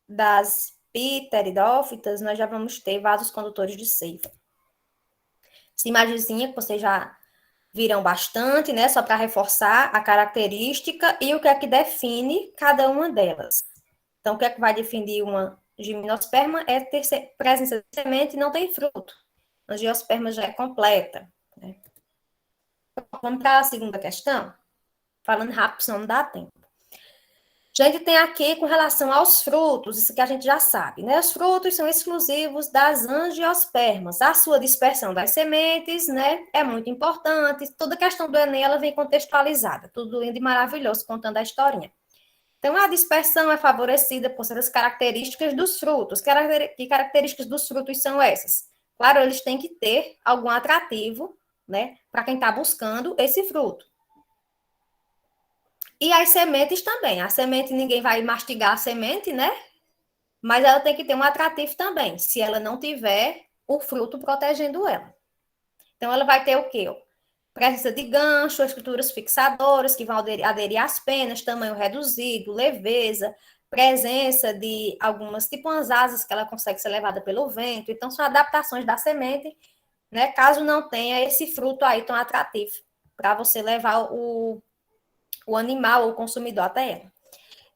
das pteridófitas, nós já vamos ter vasos condutores de seiva. Essa imagenzinha que vocês já viram bastante, né? Só para reforçar a característica e o que é que define cada uma delas. Então, o que é que vai definir uma gimnosperma é ter presença de semente e não tem fruto. A angiosperma já é completa, né? Vamos para a segunda questão? Falando rápido, senão não dá tempo. A gente tem aqui com relação aos frutos, isso que a gente já sabe, né? Os frutos são exclusivos das angiospermas. A sua dispersão das sementes, né, é muito importante. Toda a questão do Enem, ela vem contextualizada. Tudo lindo e maravilhoso, contando a historinha. Então, a dispersão é favorecida por essas características dos frutos. Que características dos frutos são essas? Claro, eles têm que ter algum atrativo, né, para quem está buscando esse fruto. E as sementes também. A semente, ninguém vai mastigar a semente, né? Mas ela tem que ter um atrativo também, se ela não tiver o fruto protegendo ela. Então, ela vai ter o quê? Presença de gancho, estruturas fixadoras que vão aderir às penas, tamanho reduzido, leveza, presença de algumas, tipo umas asas que ela consegue ser levada pelo vento. Então, são adaptações da semente, né? Caso não tenha esse fruto aí tão atrativo para você levar o animal ou o consumidor até ela.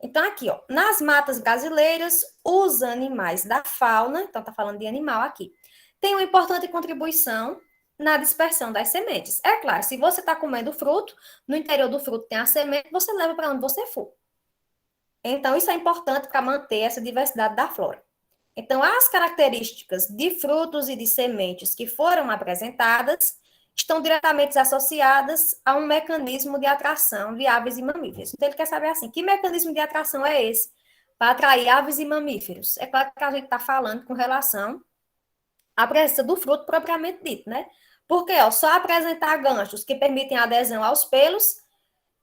Então, aqui, ó, nas matas brasileiras, os animais da fauna, então tá falando de animal aqui, tem uma importante contribuição na dispersão das sementes. É claro, se você está comendo fruto, no interior do fruto tem a semente, você leva para onde você for. Então, isso é importante para manter essa diversidade da flora. Então, as características de frutos e de sementes que foram apresentadas estão diretamente associadas a um mecanismo de atração de aves e mamíferos. Então, ele quer saber assim, que mecanismo de atração é esse para atrair aves e mamíferos? É claro que a gente está falando com relação à presença do fruto propriamente dito, né? Porque, ó, só apresentar ganchos que permitem adesão aos pelos,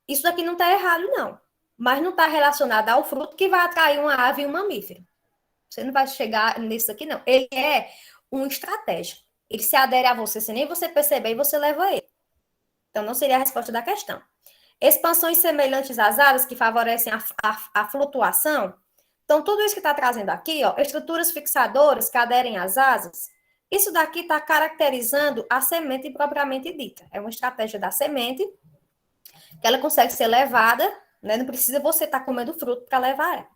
isso daqui não está errado, não. Mas não está relacionado ao fruto que vai atrair uma ave e um mamífero. Você não vai chegar nisso aqui, não. Ele é um estratégico. Ele se adere a você sem nem você perceber e você leva ele. Então, não seria a resposta da questão. Expansões semelhantes às aves que favorecem a flutuação. Então, tudo isso que está trazendo aqui, ó, estruturas fixadoras que aderem às asas, isso daqui está caracterizando a semente propriamente dita. É uma estratégia da semente que ela consegue ser levada, né? Não precisa você estar comendo fruto para levar ela.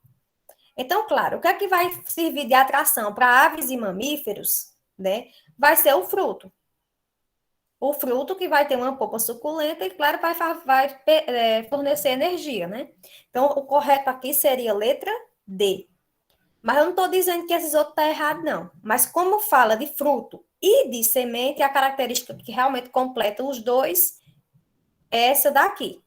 Então, claro, o que é que vai servir de atração para aves e mamíferos, né? Vai ser o fruto. O fruto que vai ter uma polpa suculenta e, claro, vai fornecer energia, né? Então, o correto aqui seria a letra D. Mas eu não estou dizendo que esses outros estão errados, não. Mas como fala de fruto e de semente, a característica que realmente completa os dois é essa daqui.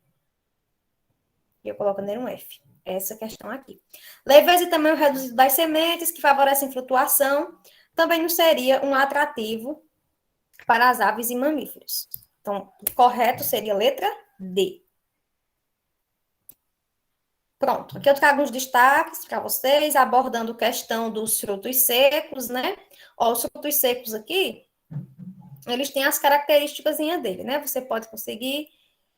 E eu coloco nele um F. Essa questão aqui. Leveza e tamanho reduzido das sementes, que favorecem flutuação, também não seria um atrativo para as aves e mamíferos. Então, o correto seria a letra D. Pronto, aqui eu trago uns destaques para vocês, abordando a questão dos frutos secos, né? Ó, os frutos secos aqui, eles têm as características dele, né? Você pode conseguir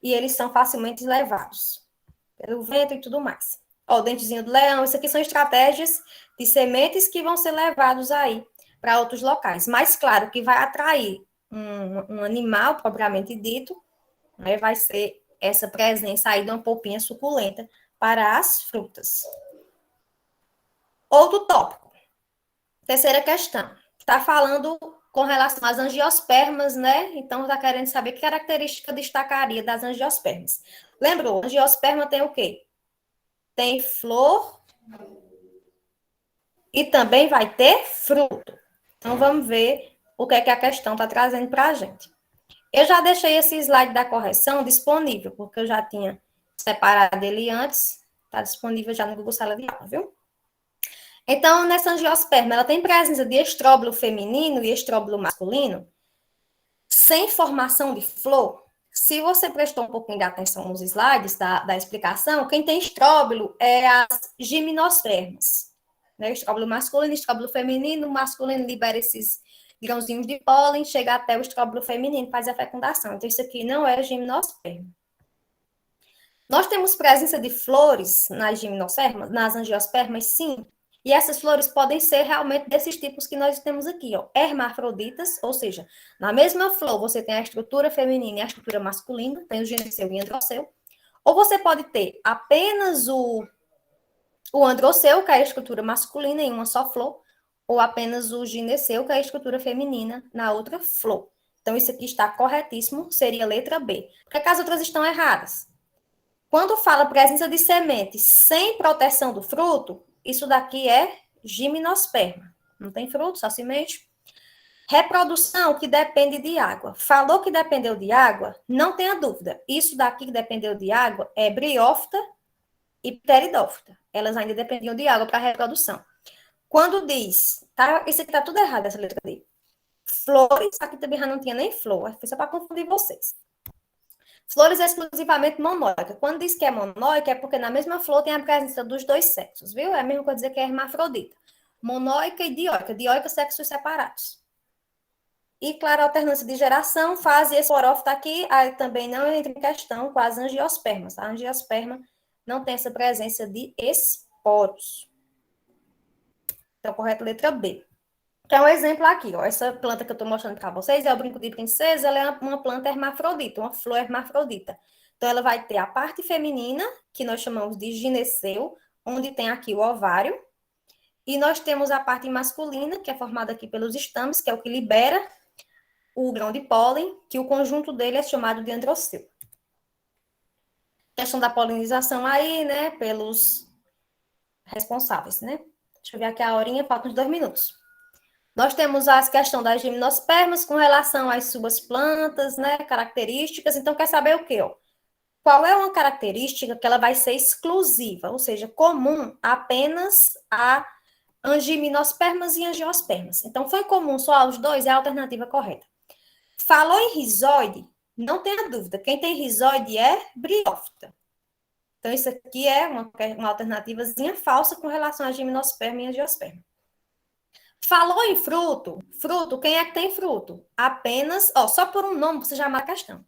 e eles são facilmente levados pelo vento e tudo mais. Ó, o dentezinho do leão, isso aqui são estratégias de sementes que vão ser levados aí para outros locais. Mas, claro, que vai atrair um animal, propriamente dito, né? Vai ser essa presença aí de uma polpinha suculenta para as frutas. Outro tópico. Terceira questão. Está falando com relação às angiospermas, né? Então, está querendo saber que característica destacaria das angiospermas. Lembrou? A angiosperma tem o quê? Tem flor e também vai ter fruto. Então, vamos ver o que é que a questão está trazendo para a gente. Eu já deixei esse slide da correção disponível, porque eu já tinha separado ele antes. Está disponível já no Google Sala de Aula, viu? Então, nessa angiosperma, ela tem presença de estróbilo feminino e estróbilo masculino, sem formação de flor. Se você prestou um pouquinho de atenção nos slides da explicação, quem tem estróbilo é as gimnospermas. Né? Estróbilo masculino, estróbilo feminino, o masculino libera esses grãozinhos de pólen, chega até o estróbilo feminino, faz a fecundação. Então, isso aqui não é gimnosperma. Nós temos presença de flores nas gimnospermas, nas angiospermas, sim. E essas flores podem ser realmente desses tipos que nós temos aqui, ó, hermafroditas, ou seja, na mesma flor você tem a estrutura feminina e a estrutura masculina, tem o gineceu e o androceu, ou você pode ter apenas o androceu, que é a estrutura masculina em uma só flor, ou apenas o gineceu, que é a estrutura feminina na outra flor. Então, isso aqui está corretíssimo, seria a letra B. Porque as outras estão erradas. Quando fala presença de semente sem proteção do fruto, isso daqui é gimnosperma. Não tem fruto, só semente. Reprodução que depende de água. Falou que dependeu de água? Não tenha dúvida. Isso daqui que dependeu de água é briófita e pteridófita. Elas ainda dependiam de água para a reprodução. Quando diz, tá, isso aqui está tudo errado, essa letra D. Flores, aqui também já não tinha nem flor, foi só para confundir vocês. Flores exclusivamente monóicas. Quando diz que é monóica, é porque na mesma flor tem a presença dos dois sexos, viu? É a mesma coisa dizer que é hermafrodita. Monóica e dioica. Dioica, sexos separados. E, claro, a alternância de geração, fase esporófita aqui, aí também não entra em questão com as angiospermas. A angiosperma não tem essa presença de esporos. Então, correto, letra B. Que é um exemplo aqui, ó. Essa planta que eu estou mostrando para vocês é o brinco de princesa, ela é uma planta hermafrodita, uma flor hermafrodita. Então, ela vai ter a parte feminina, que nós chamamos de gineceu, onde tem aqui o ovário. E nós temos a parte masculina, que é formada aqui pelos estames, que é o que libera o grão de pólen, que o conjunto dele é chamado de androceu. Questão da polinização aí, né, pelos responsáveis, né? Deixa eu ver aqui a horinha, faltam uns 2 minutos. Nós temos a questão das gimnospermas com relação às suas plantas, né, características. Então, quer saber o quê? Ó? Qual é uma característica que ela vai ser exclusiva, ou seja, comum apenas a angiminospermas e angiospermas. Então, foi comum só aos dois, é a alternativa correta. Falou em rizoide, não tenha dúvida, quem tem rizoide é briófita. Então, isso aqui é uma alternativazinha falsa com relação a gimnosperma e angiosperma. Falou em fruto, quem é que tem fruto? Apenas, ó, só por um nome você já marca a questão.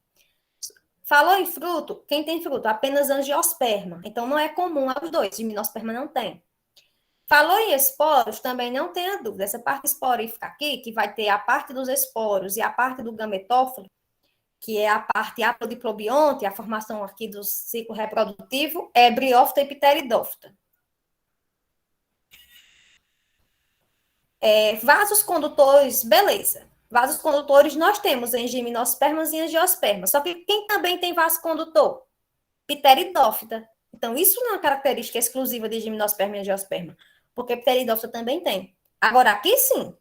Falou em fruto, quem tem fruto? Apenas angiosperma. Então, não é comum aos dois, gimnosperma não tem. Falou em esporos, também não tenha dúvida. Essa parte esporífica aqui, que vai ter a parte dos esporos e a parte do gametófilo, que é a parte apodiplombionte, a formação aqui do ciclo reprodutivo, é briófita e pteridófita. Vasos condutores, beleza. Vasos condutores nós temos em gimnospermas e angiospermas. Só que quem também tem vaso condutor? Pteridófita. Então, isso não é uma característica exclusiva de gimnosperma e angiosperma, porque pteridófita também tem. Agora, aqui sim,